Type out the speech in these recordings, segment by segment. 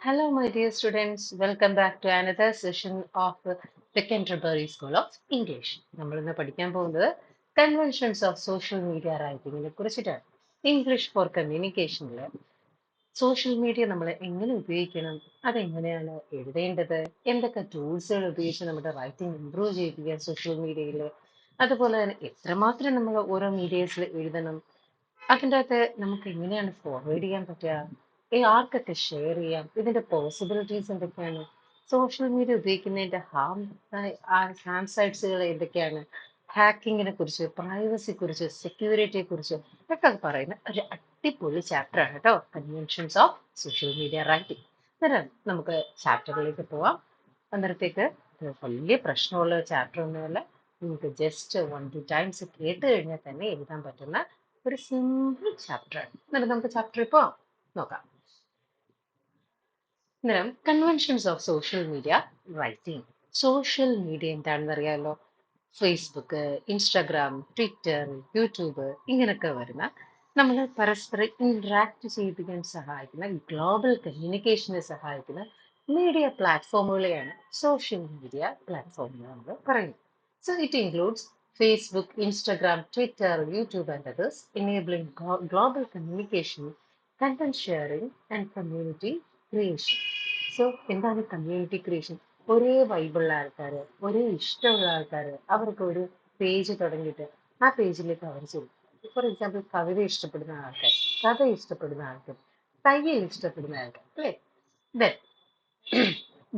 Hello, my dear students. Welcome back to another session of the Canterbury School of English. നമ്മൾ ഇന്ന് പഠിക്കാൻ പോകുന്നത് conventions of social media റൈറ്റിംഗിനെ കുറിച്ചിട്ടാണ്. English for കമ്മ്യൂണിക്കേഷനിൽ social media നമ്മൾ എങ്ങനെ ഉപയോഗിക്കണം, അതെങ്ങനെയാണ് എഴുതേണ്ടത്, എന്തൊക്കെ ടൂൾസുകൾ ഉപയോഗിച്ച് നമ്മുടെ റൈറ്റിംഗ് ഇംപ്രൂവ് ചെയ്യിപ്പിക്കാൻ സോഷ്യൽ മീഡിയയിൽ, അതുപോലെ തന്നെ എത്രമാത്രം നമ്മൾ ഓരോ മീഡിയസിൽ എഴുതണം, അതിൻ്റെ അകത്ത് നമുക്ക് എങ്ങനെയാണ് ഫോർവേഡ് ചെയ്യാൻ പറ്റുക, ആർക്കൊക്കെ ഷെയർ ചെയ്യാം, ഇതിന്റെ പോസിബിലിറ്റീസ് എന്തൊക്കെയാണ്, സോഷ്യൽ മീഡിയ ഉപയോഗിക്കുന്നതിന്റെ ഹാം സൈഡ്സുകൾ എന്തൊക്കെയാണ്, ഹാക്കിങ്ങിനെ കുറിച്ച്, പ്രൈവസിയെ കുറിച്ച്, സെക്യൂരിറ്റിയെ കുറിച്ച് ഒക്കെ പറയുന്ന ഒരു അടിപൊളി ചാപ്റ്റർ ആണ് കേട്ടോ, conventions of social media writing. അന്നേരം നമുക്ക് ചാപ്റ്ററിലേക്ക് പോവാം. അന്നേരത്തേക്ക് ഇത് വലിയ പ്രശ്നമുള്ള ചാപ്റ്റർ ഒന്നുമല്ല, നിങ്ങൾക്ക് ജസ്റ്റ് 1-2 ടൈംസ് കേട്ട് കഴിഞ്ഞാൽ തന്നെ എഴുതാൻ പറ്റുന്ന ഒരു സിമ്പിൾ ചാപ്റ്റർ ആണ്. എന്നിട്ട് നമുക്ക് ചാപ്റ്റർ ഇപ്പോൾ നോക്കാം. അന്നേരം conventions of social media writing. Social media എന്താണെന്ന് അറിയാമല്ലോ. ഫേസ്ബുക്ക്, ഇൻസ്റ്റാഗ്രാം, ട്വിറ്റർ, യൂട്യൂബ് ഇങ്ങനെയൊക്കെ വരുന്ന നമ്മൾ പരസ്പരം ഇന്ററാക്ട് ചെയ്യിപ്പിക്കാൻ സഹായിക്കുന്ന, ഗ്ലോബൽ കമ്മ്യൂണിക്കേഷനെ സഹായിക്കുന്ന മീഡിയ പ്ലാറ്റ്ഫോമുകളെയാണ് സോഷ്യൽ മീഡിയ പ്ലാറ്റ്ഫോമുകൾ നമ്മൾ പറയുന്നത്. So it includes Facebook, Instagram, Twitter, YouTube, and others, enabling global communication, content sharing, and community creation. So എന്താണ് കമ്മ്യൂണിറ്റി ക്രിയേഷൻ? ഒരേ വൈബുള്ള ആൾക്കാർ, ഒരേ ഇഷ്ടമുള്ള ആൾക്കാർ, അവർക്ക് ഒരു പേജ് തുടങ്ങിയിട്ട് ആ പേജിലേക്ക് അവർ ചെയ്യും. ഫോർ എക്സാമ്പിൾ, കവിത ഇഷ്ടപ്പെടുന്ന ആൾക്കാർ, കഥ ഇഷ്ടപ്പെടുന്ന ആൾക്കാർ, തയ്യൽ ഇഷ്ടപ്പെടുന്ന ആൾക്കാർ, അല്ലേ? Then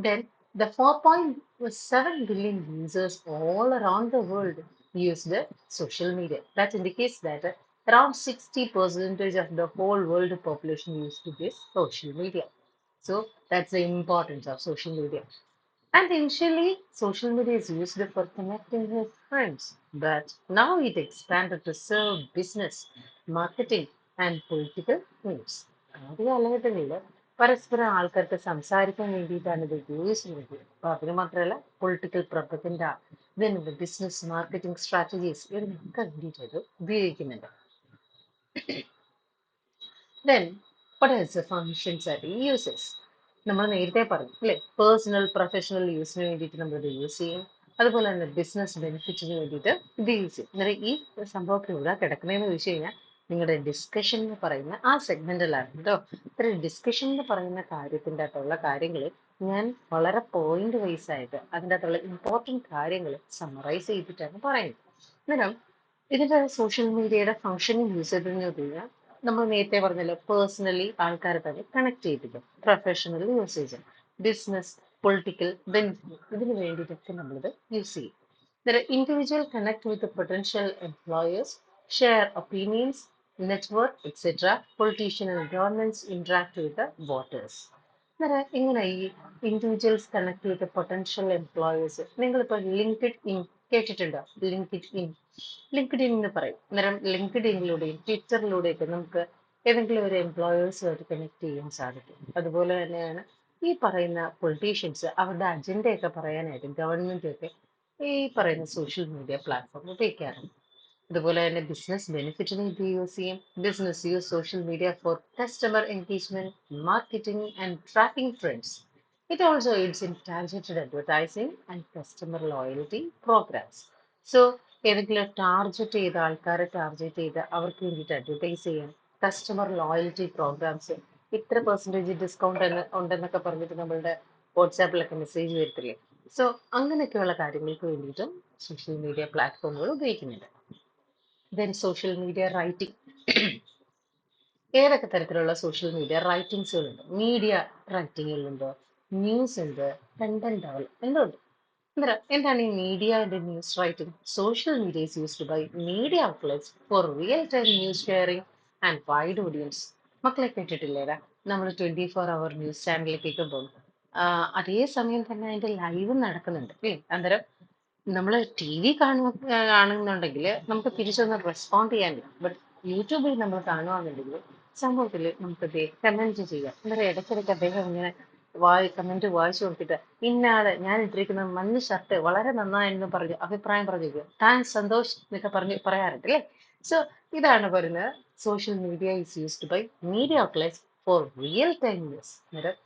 then the 4.7 billion users all around the world use the social media. That indicates that around 60% of the whole world population use this social media. So that's the importance of social media. And initially, social media is used for connecting with friends, but now it expanded to serve business, marketing, and political needs. ആദ്യ കാലഘട്ടങ്ങളിൽ പരസ്പരം ആൾക്കാർക്ക് സംസാരിക്കാൻ വേണ്ടിയിട്ടാണ് ഇത് ഉപയോഗിച്ചിരുന്നത്. അപ്പൊ അതിന് മാത്രമല്ല, പൊളിറ്റിക്കൽ പ്രൊപ്പഗൻഡ, ഇതിനുള്ള ബിസിനസ് മാർക്കറ്റിംഗ് സ്ട്രാറ്റജീസ്, ഇതിനൊക്കെ വേണ്ടിയിട്ട് ഇത് ഉപയോഗിക്കുന്നുണ്ട്. Then, what is the functions that it uses? നമ്മൾ നേരത്തെ പറഞ്ഞു അല്ലെ, പേഴ്സണൽ പ്രൊഫഷണൽ യൂസിന് വേണ്ടിയിട്ട് നമ്മളിത് യൂസ് ചെയ്യും. അതുപോലെ തന്നെ ബിസിനസ് ബെനിഫിറ്റിന് വേണ്ടിയിട്ട് ഇത് യൂസ് ചെയ്യും. അന്നേരം ഈ സംഭവമൊക്കെ ഇവിടെ കിടക്കണേന്ന് ചോദിച്ചു കഴിഞ്ഞാൽ നിങ്ങളുടെ ഡിസ്കഷൻ എന്ന് പറയുന്ന ആ സെഗ്മെന്റിലാണ് കേട്ടോ. ഇത്രയും ഡിസ്കഷൻ എന്ന് പറയുന്ന കാര്യത്തിൻ്റെ അകത്തുള്ള കാര്യങ്ങൾ ഞാൻ വളരെ പോയിന്റ് വൈസ് ആയിട്ട് അതിൻ്റെ അകത്തുള്ള ഇമ്പോർട്ടൻറ്റ് കാര്യങ്ങൾ സമ്മറൈസ് ചെയ്തിട്ടാണ് പറയുന്നത്. അന്നേരം ഇതിന്റെ സോഷ്യൽ മീഡിയയുടെ ഫംഗ്ഷനിങ് യൂസ് ചെയ്തതെന്ന് കഴിഞ്ഞാൽ നമ്മൾ നേരത്തെ പറഞ്ഞല്ലോ, പേഴ്സണലി ആൾക്കാർ തമ്മിൽ കണക്ട് ചെയ്യിപ്പിക്കും, professional usage, business, political benefit, ഇതിന് വേണ്ടിയിട്ടൊക്കെ നമ്മളിത് യൂസ് ചെയ്യും. Individual connect with potential employers, share opinions, network etcetera. Politician and governments interact with voters. അന്നേരം ഇങ്ങനെ ഈ individuals connect with potential employers, നിങ്ങളിപ്പോൾ ലിങ്ക്ഡ് ഇൻ കേട്ടിട്ടുണ്ടോ? ലിങ്ക്ഡ് ഇൻ എന്ന് പറയും. അന്നേരം ലിങ്ക്ഡ് ഇന്നിലൂടെയും ട്വിറ്ററിലൂടെയൊക്കെ നമുക്ക് ഏതെങ്കിലും ഒരു എംപ്ലോയേഴ്സുമായിട്ട് കണക്ട് ചെയ്യാൻ സാധിക്കും. അതുപോലെ തന്നെയാണ് ഈ പറയുന്ന പൊളിറ്റീഷ്യൻസ് അവരുടെ അജണ്ടയൊക്കെ പറയാനായിട്ട് ഗവൺമെന്റൊക്കെ ഈ പറയുന്ന സോഷ്യൽ മീഡിയ പ്ലാറ്റ്ഫോം ഉപയോഗിക്കാറുണ്ട്. അതുപോലെ തന്നെ ബിസിനസ് ബെനിഫിറ്റിന് ഇത് യൂസ് ചെയ്യും. Business use social media for customer engagement, marketing and tracking trends. It also aids in targeted advertising and customer loyalty programs. So ഏതെങ്കിലും ടാർഗറ്റ് ചെയ്ത ആൾക്കാരെ ടാർഗറ്റ് ചെയ്ത് അവർക്ക് വേണ്ടിയിട്ട് അഡ്വർടൈസ് ചെയ്യാൻ, കസ്റ്റമർ ലോയൽറ്റി പ്രോഗ്രാംസ്, ഇത്ര പെർസെൻറ്റേജ് ഡിസ്കൗണ്ട് ഉണ്ടെന്നൊക്കെ പറഞ്ഞിട്ട് നമ്മളുടെ വാട്സാപ്പിലൊക്കെ മെസ്സേജ് വരത്തില്ലേ. സോ അങ്ങനെയൊക്കെയുള്ള കാര്യങ്ങൾക്ക് വേണ്ടിയിട്ടും സോഷ്യൽ മീഡിയ പ്ലാറ്റ്ഫോമുകൾ ഉപയോഗിക്കുന്നുണ്ട്. Then social media writing. ഏതൊക്കെ തരത്തിലുള്ള സോഷ്യൽ മീഡിയ റൈറ്റിംഗ്സുകളുണ്ട്? മീഡിയ റൈറ്റിംഗുകളുണ്ട്, ന്യൂസ് ഉണ്ട്, കണ്ടന്റ് ഡെവലപ്മെന്റ് ഉണ്ട്. അന്നേരം എന്താണ് ഈ media and news writing? Social media is used by media outlets for real time news sharing and wide audience. മക്കളെ കേട്ടിട്ടില്ലേടാ, നമ്മൾ 24 hour ന്യൂസ് ചാനലിലേക്കൊക്കെ പോകും. അതേ സമയം തന്നെ അതിന്റെ ലൈവ് നടക്കുന്നുണ്ട് അല്ലേ? അന്നേരം നമ്മൾ ടി വി കാണുന്നുണ്ടെങ്കിൽ നമുക്ക് തിരിച്ചൊന്ന് റെസ്പോണ്ട് ചെയ്യാനില്ല. ബട്ട് യൂട്യൂബിൽ നമ്മൾ കാണുകയാണെന്നുണ്ടെങ്കിൽ സംഭവത്തിൽ നമുക്ക് കമന്റ് ചെയ്യാം. അന്നേരം ഇടയ്ക്കിടയ്ക്ക് അദ്ദേഹം ഇങ്ങനെ കമന്റ് വായിച്ചു നോക്കിയിട്ട്, ഇന്നാള് ഞാൻ ഇട്ടിരിക്കുന്ന മഞ്ഞ ഷർട്ട് വളരെ നന്നായെന്ന് പറഞ്ഞു അഭിപ്രായം പറഞ്ഞു, താൻ സന്തോഷ് എന്നൊക്കെ പറയാറുണ്ട് അല്ലേ? സോ ഇതാണ് പറയുന്നത്, social media is used by media outlets for real time news. അന്നേരം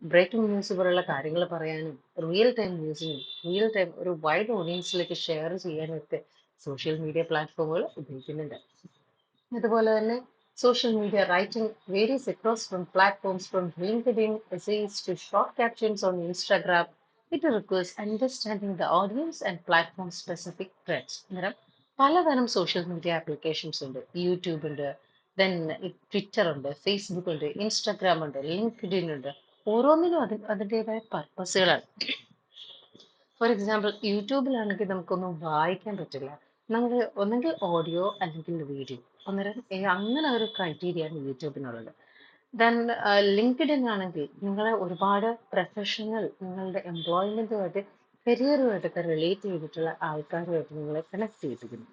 ബ്രേക്കിംഗ് ന്യൂസ് പോലുള്ള കാര്യങ്ങൾ പറയാനും റിയൽ ടൈം ന്യൂസിനും റിയൽ ടൈം ഒരു വൈഡ് ഓഡിയൻസിലേക്ക് ഷെയർ ചെയ്യാനും ഒക്കെ സോഷ്യൽ മീഡിയ പ്ലാറ്റ്ഫോമുകൾ ഉപയോഗിക്കുന്നുണ്ട്. അതുപോലെ തന്നെ social media writing varies across from platforms from LinkedIn essays to short captions on Instagram. It requires understanding the audience and platform specific trends. അന്നേരം പലതരം സോഷ്യൽ മീഡിയ ആപ്ലിക്കേഷൻസ് ഉണ്ട്. യൂട്യൂബ് ഉണ്ട്, ദെൻ ട്വിറ്റർ ഉണ്ട്, Facebook ഉണ്ട്, Instagram ഉണ്ട്, LinkedIn ഉണ്ട്. ഓരോന്നിനും അതിൻ്റെതായ പർപ്പസുകളാണ്. ഫോർ എക്സാമ്പിൾ യൂട്യൂബിലാണെങ്കിൽ നമുക്കൊന്നും വായിക്കാൻ പറ്റില്ല. നമ്മൾ ഒന്നെങ്കിൽ ഓഡിയോ അല്ലെങ്കിൽ വീഡിയോ. അന്നേരം അങ്ങനെ ഒരു ക്രൈറ്റീരിയയാണ് യൂട്യൂബിനുള്ളത്. ദെൻ ലിങ്ക്ഡിൻ ആണെങ്കിൽ നിങ്ങളെ ഒരുപാട് പ്രൊഫഷണൽ നിങ്ങളുടെ എംപ്ലോയ്മെന്റുമായിട്ട് കരിയറുമായിട്ടൊക്കെ റിലേറ്റ് ചെയ്തിട്ടുള്ള ആൾക്കാരുമായിട്ട് നിങ്ങളെ കണക്ട് ചെയ്തിരിക്കുന്നു.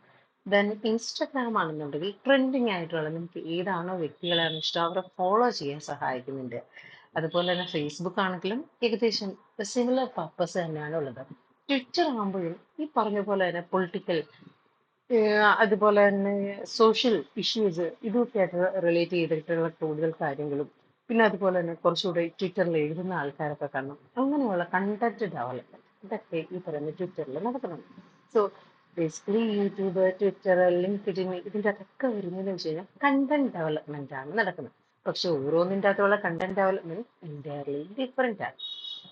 ദെൻ ഇൻസ്റ്റഗ്രാം ആണെന്നുണ്ടെങ്കിൽ ട്രെൻഡിങ് ആയിട്ടുള്ള നിങ്ങൾക്ക് ഏതാണോ വ്യക്തികളെയാണ് ഇഷ്ടം അവരെ ഫോളോ ചെയ്യാൻ സഹായിക്കുന്നുണ്ട്. അതുപോലെ തന്നെ ഫേസ്ബുക്ക് ആണെങ്കിലും ഏകദേശം സിമിലർ പർപ്പസ് തന്നെയാണ് ഉള്ളത്. ട്വിറ്റർ ആകുമ്പോഴും ഈ പറഞ്ഞ പോലെ തന്നെ പൊളിറ്റിക്കൽ അതുപോലെ തന്നെ സോഷ്യൽ ഇഷ്യൂസ് ഇതൊക്കെ ആയിട്ട് റിലേറ്റ് ചെയ്തിട്ടുള്ള കൂടുതൽ കാര്യങ്ങളും പിന്നെ അതുപോലെ തന്നെ കുറച്ചുകൂടി ട്വിറ്ററിൽ എഴുതുന്ന ആൾക്കാരൊക്കെ കാണണം. അങ്ങനെയുള്ള കണ്ടന്റ് ഡെവലപ്മെന്റ് ഇതൊക്കെ ഈ പറയുന്ന ട്വിറ്ററിൽ നടക്കണം. So basically YouTube, Twitter, LinkedIn ഇതിൻ്റെ അതൊക്കെ വരുന്നതെന്ന് വെച്ച് കഴിഞ്ഞാൽ കണ്ടന്റ് ഡെവലപ്മെന്റ് ആണ് നടക്കുന്നത്. പക്ഷെ ഓരോന്നിൻ്റെ അകത്തുള്ള കണ്ടന്റ് ഡെവലപ്മെന്റ് എൻറ്റയർലി ഡിഫറെന്റ് ആണ്.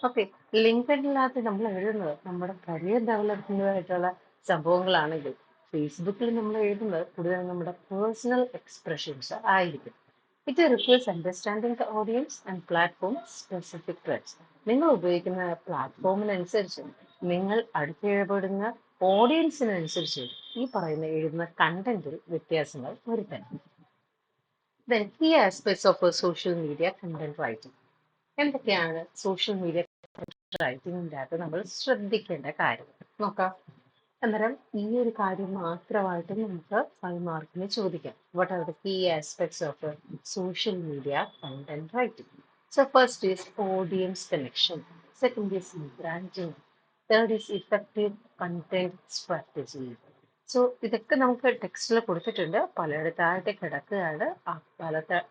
ഓക്കെ, ലിങ്ക്ഡിനകത്ത് നമ്മൾ എഴുതുന്നത് നമ്മുടെ കരിയർ ഡെവലപ്മെന്റുമായിട്ടുള്ള സംഭവങ്ങളാണെങ്കിൽ ഫേസ്ബുക്കിൽ നമ്മൾ എഴുതുന്നത് കൂടുതൽ നമ്മുടെ പേഴ്സണൽ എക്സ്പ്രഷൻസ് ആയിരിക്കും. It requires understanding the audience and platform specific trends. നിങ്ങൾ ഉപയോഗിക്കുന്ന പ്ലാറ്റ്ഫോമിനനുസരിച്ച് നിങ്ങൾ അടുത്തിടപെടുന്ന ഓഡിയൻസിനനുസരിച്ച് ഈ പറയുന്ന എഴുതുന്ന കണ്ടന്റിൽ വ്യത്യാസങ്ങൾ വരുത്തണം. Then key aspects of social media content writing. എന്തൊക്കെയാണ് സോഷ്യൽ മീഡിയ റൈറ്റിംഗിൻ്റെ അകത്ത് നമ്മൾ ശ്രദ്ധിക്കേണ്ട കാര്യം നോക്കാം. അന്നേരം ഈ ഒരു കാര്യം മാത്രമായിട്ട് നമുക്ക് 5 മാർക്കിന് ചോദിക്കാം. What are the key aspects of social media content writing? So first is audience connection, second is branding, third is effective content strategy. So ഇതൊക്കെ നമുക്ക് ടെക്സ്റ്റിൽ കൊടുത്തിട്ടുണ്ട്, പലയിടത്തായിട്ട് കിടക്കുകയാണ്.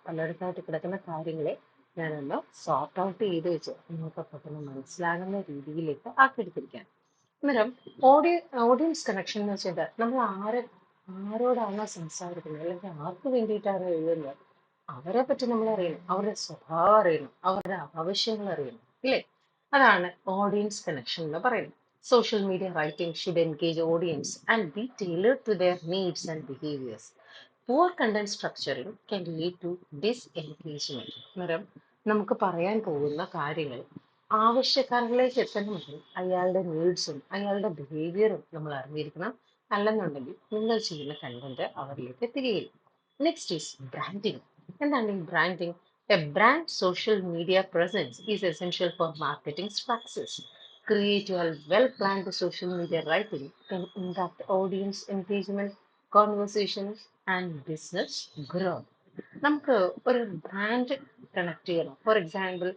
പലയിടത്തായിട്ട് കിടക്കുന്ന കാര്യങ്ങളെ ഞാനൊന്ന് സോർട്ട് ഔട്ട് ചെയ്ത് വെച്ച് നിങ്ങൾക്ക് പെട്ടെന്ന് മനസ്സിലാകുന്ന രീതിയിലേക്ക് ആക്കിയെടുത്തിരിക്കുകയാണ്. അന്നേരം ഓഡിയൻസ് കണക്ഷൻ എന്ന് വെച്ചാൽ നമ്മൾ ആരോടാണോ സംസാരിക്കുന്നത് അല്ലെങ്കിൽ ആർക്ക് വേണ്ടിയിട്ടാണോ എഴുതുന്നത് അവരെ പറ്റി നമ്മൾ അറിയണം, അവരുടെ സ്വഭാവം അറിയണം, അവരുടെ ആവശ്യങ്ങൾ അറിയണം, ഇല്ലേ? അതാണ് ഓഡിയൻസ് കണക്ഷൻ എന്ന് പറയുന്നത്. Social media writing should engage audience and be tailored to their needs and behaviours. Poor content structuring can lead to disengagement. അന്നേരം നമുക്ക് പറയാൻ പോകുന്ന കാര്യങ്ങൾ ആവശ്യക്കാരിലേക്ക് എത്തണമെങ്കിൽ അയാളുടെ നീഡ്സും അയാളുടെ ബിഹേവിയറും നമ്മൾ അറിഞ്ഞിരിക്കണം. അല്ലെന്നുണ്ടെങ്കിൽ നിങ്ങൾ ചെയ്യുന്ന കണ്ടന്റ് അവരിലേക്ക് എത്തുകയില്ല. Next is branding. എന്താണ് ഈ branding? A brand social media presence is essential for marketing success. Create a well-planned social media writing can impact audience engagement, conversations, and business growth. നമുക്ക് ഒരു ബ്രാൻഡ് കണക്ട് ചെയ്യണം. For example,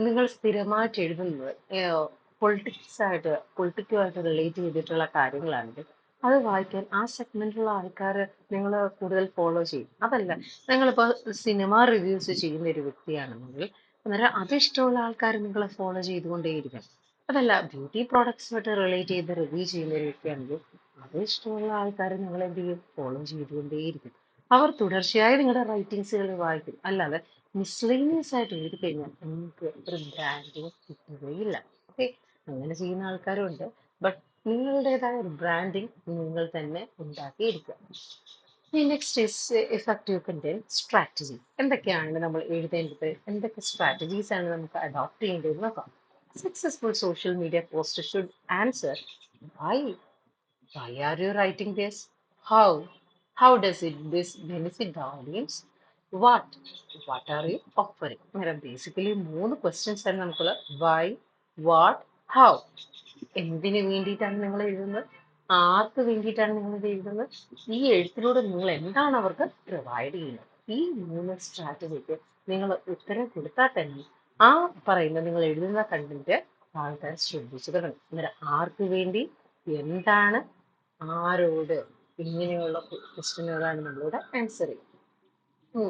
നിങ്ങൾ സ്ഥിരമായിട്ട് എഴുതുന്നത് പൊളിറ്റിക്കുമായിട്ട് relate ചെയ്തിട്ടുള്ള കാര്യങ്ങളാണെങ്കിൽ അത് വായിക്കാൻ ആ സെഗ്മെന്റിലുള്ള ആൾക്കാർ നിങ്ങൾ കൂടുതൽ ഫോളോ ചെയ്യും. അതല്ല, നിങ്ങളിപ്പോൾ സിനിമ റിവ്യൂസ് ചെയ്യുന്ന ഒരു വ്യക്തിയാണെന്നെങ്കിൽ അന്നേരം അത് ഇഷ്ടമുള്ള ആൾക്കാർ നിങ്ങളെ ഫോളോ ചെയ്തുകൊണ്ടേയിരിക്കും. അതല്ല, ബ്യൂട്ടി പ്രോഡക്ട്സുമായിട്ട് റിലേറ്റ് ചെയ്ത് റിവ്യൂ ചെയ്യുന്ന ഒരു വ്യക്തിയാണെങ്കിൽ അത് ഇഷ്ടമുള്ള ആൾക്കാർ നിങ്ങൾ എന്ത് ചെയ്യും? ഫോളോ ചെയ്തുകൊണ്ടേയിരിക്കും. അവർ തുടർച്ചയായി നിങ്ങളുടെ റൈറ്റിങ്സുകൾ വായിക്കും. അല്ലാതെ മിസ്ലീനിയസ് ആയിട്ട് എഴുതി കഴിഞ്ഞാൽ നിങ്ങൾക്ക് ഒരു ബ്രാൻഡിങ് കിട്ടുകയില്ല. ഓക്കെ, അങ്ങനെ ചെയ്യുന്ന ആൾക്കാരും ഉണ്ട്. ബട്ട് നിങ്ങളുടേതായ ഒരു ബ്രാൻഡിങ് നിങ്ങൾ തന്നെ ഉണ്ടാക്കിയെടുക്കുക. Next is effective content strategy. എന്തൊക്കെയാണ് നമ്മൾ എഴുതേണ്ടത്, എന്തൊക്കെ സ്ട്രാറ്റജീസ് ആണ് നമുക്ക് അഡോപ്റ്റ് ചെയ്യേണ്ടത് നോക്കാം. Successful social media post should answer why. Why are you writing this? How? How does it this benefit the audience? What? What are you offering? അന്നേരം basically 3 questions ആണ് നമുക്കുള്ളത്. Why, what, how. എന്തിനു വേണ്ടിയിട്ടാണ് നിങ്ങൾ എഴുതുന്നത്, ആർക്ക് വേണ്ടിയിട്ടാണ് നിങ്ങൾ ഇത് എഴുതുന്നത്, ഈ എഴുത്തിലൂടെ നിങ്ങൾ എന്താണ് അവർക്ക് പ്രൊവൈഡ് ചെയ്യുന്നത്. ഈ 3 സ്ട്രാറ്റജിക്ക് നിങ്ങൾ ഉത്തരം കൊടുത്താൽ തന്നെ ആ പറയുന്ന നിങ്ങൾ എഴുതുന്ന കണ്ടന്റ് ആൾക്കാർ ശ്രദ്ധിച്ചു തുടങ്ങും. അന്നേരം ആർക്ക് വേണ്ടി, എന്താണ്, ആരോട്, ഇങ്ങനെയുള്ള ക്വസ്റ്റ്യനുകളാണ് നമ്മളിവിടെ ആൻസർ ചെയ്യുന്നത്.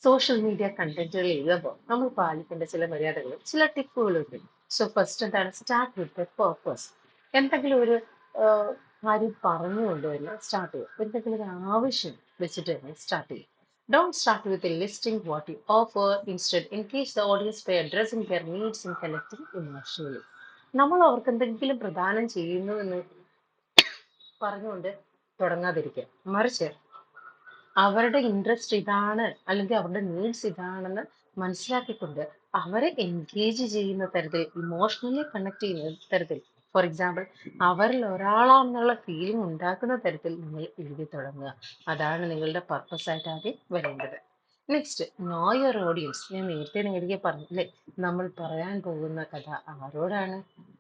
സോഷ്യൽ മീഡിയ കണ്ടന്റുകൾ എഴുതുമ്പോൾ നമ്മൾ പാലിക്കേണ്ട ചില മര്യാദകളും ചില ടിപ്പുകളുണ്ട്. സോ ഫസ്റ്റ് എന്താണ്, സ്റ്റാർട്ട് വിത്ത് പേർപ്പസ്. എന്തെങ്കിലും ഒരു ആഹ്, കാര്യം പറഞ്ഞുകൊണ്ട് തന്നെ സ്റ്റാർട്ട് ചെയ്യുക. എന്തെങ്കിലും ഒരു ആവശ്യം വെച്ചിട്ട് തന്നെ സ്റ്റാർട്ട് ചെയ്യുക. Don't start with a listing what you offer. Instead, engage the audience by addressing their needs and connecting emotionally. നമ്മൾ അവർക്ക് എന്തെങ്കിലും പ്രദാനം ചെയ്യുന്നു എന്ന് പറഞ്ഞുകൊണ്ട് തുടങ്ങാതിരിക്കുക. മറിച്ച് അവരുടെ ഇൻട്രസ്റ്റ് ഇതാണ് അല്ലെങ്കിൽ അവരുടെ നീഡ്സ് ഇതാണെന്ന് മനസ്സിലാക്കിക്കൊണ്ട് അവരെ എൻഗേജ് ചെയ്യുന്ന തരത്തിൽ, ഇമോഷണലി കണക്ട് ചെയ്യുന്ന തരത്തിൽ, ഫോർ എക്സാമ്പിൾ അവരിൽ ഒരാളാണെന്നുള്ള ഫീലിംഗ് ഉണ്ടാക്കുന്ന തരത്തിൽ നിങ്ങൾ എഴുതി തുടങ്ങുക. അതാണ് നിങ്ങളുടെ പർപ്പസ് ആയിട്ട് ആദ്യം വരേണ്ടത്. Next, no your audience. ഞാൻ നേരത്തെ പറഞ്ഞില്ലേ, നമ്മൾ പറയാൻ പോകുന്ന കഥ ആരോടാണ്,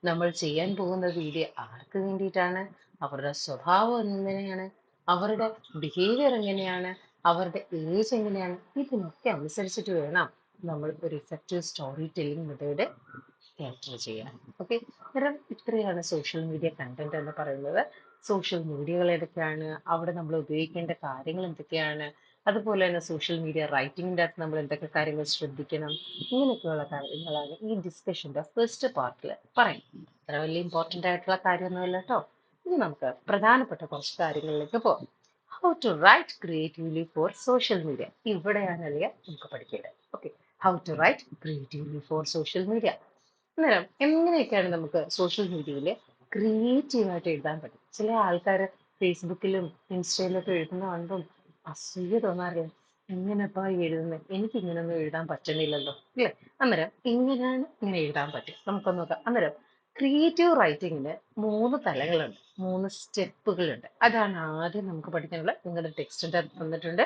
നമ്മൾ ചെയ്യാൻ പോകുന്ന വീഡിയോ ആർക്ക് വേണ്ടിയിട്ടാണ്, അവരുടെ സ്വഭാവം എങ്ങനെയാണ്, അവരുടെ ബിഹേവിയർ എങ്ങനെയാണ്, അവരുടെ ഏജ് എങ്ങനെയാണ്, ഇതിനൊക്കെ അനുസരിച്ചിട്ട് വേണം നമ്മൾ ഒരു effective story telling method capture ചെയ്യാൻ. ഓക്കെ, അന്നേരം ഇത്രയാണ് സോഷ്യൽ മീഡിയ കണ്ടന്റ് എന്ന് പറയുന്നത്. സോഷ്യൽ മീഡിയകൾ ഏതൊക്കെയാണ്, അവിടെ നമ്മൾ ഉപയോഗിക്കേണ്ട കാര്യങ്ങൾ എന്തൊക്കെയാണ്, അതുപോലെ തന്നെ സോഷ്യൽ മീഡിയ റൈറ്റിംഗിൻ്റെ അകത്ത് നമ്മൾ എന്തൊക്കെ കാര്യങ്ങൾ ശ്രദ്ധിക്കണം, ഇങ്ങനെയൊക്കെയുള്ള കാര്യങ്ങളാണ് ഈ ഡിസ്കഷന്റെ ഫസ്റ്റ് പാർട്ടിൽ പറയും. അത്ര വലിയ ഇമ്പോർട്ടൻ്റ് ആയിട്ടുള്ള കാര്യമൊന്നുമല്ല കേട്ടോ. ഇനി നമുക്ക് പ്രധാനപ്പെട്ട കുറച്ച് കാര്യങ്ങളിലേക്ക് പോകാം. How to write creatively for social media. ഇവിടെയാണ് അലിയ നമുക്ക് പഠിക്കേണ്ടത്. Okay, how to write creatively for social media. അന്നേരം എങ്ങനെയൊക്കെയാണ് നമുക്ക് സോഷ്യൽ മീഡിയയിൽ ക്രിയേറ്റീവായിട്ട് എഴുതാൻ പറ്റും. ചില ആൾക്കാർ ഫേസ്ബുക്കിലും ഇൻസ്റ്റയിലൊക്കെ എഴുതുന്ന കാണുമ്പം അസൂയ തോന്നാറില്ല. എങ്ങനെപ്പാ എഴുതുന്നത്, എനിക്ക് ഇങ്ങനെയൊന്നും എഴുതാൻ പറ്റണില്ലല്ലോ, ഇല്ലേ? അന്നേരം ഇങ്ങനെയാണ് ഇങ്ങനെ എഴുതാൻ പറ്റും. നമുക്കൊന്ന് നോക്കാം. അന്നേരം ക്രിയേറ്റീവ് റൈറ്റിങ്ങിന് 3 തലങ്ങളുണ്ട്, 3 സ്റ്റെപ്പുകളുണ്ട്. അതാണ് ആദ്യം നമുക്ക് പഠിക്കാനുള്ള. നിങ്ങളുടെ ടെക്സ്റ്റിന്റെ അകത്ത് തന്നിട്ടുണ്ട്.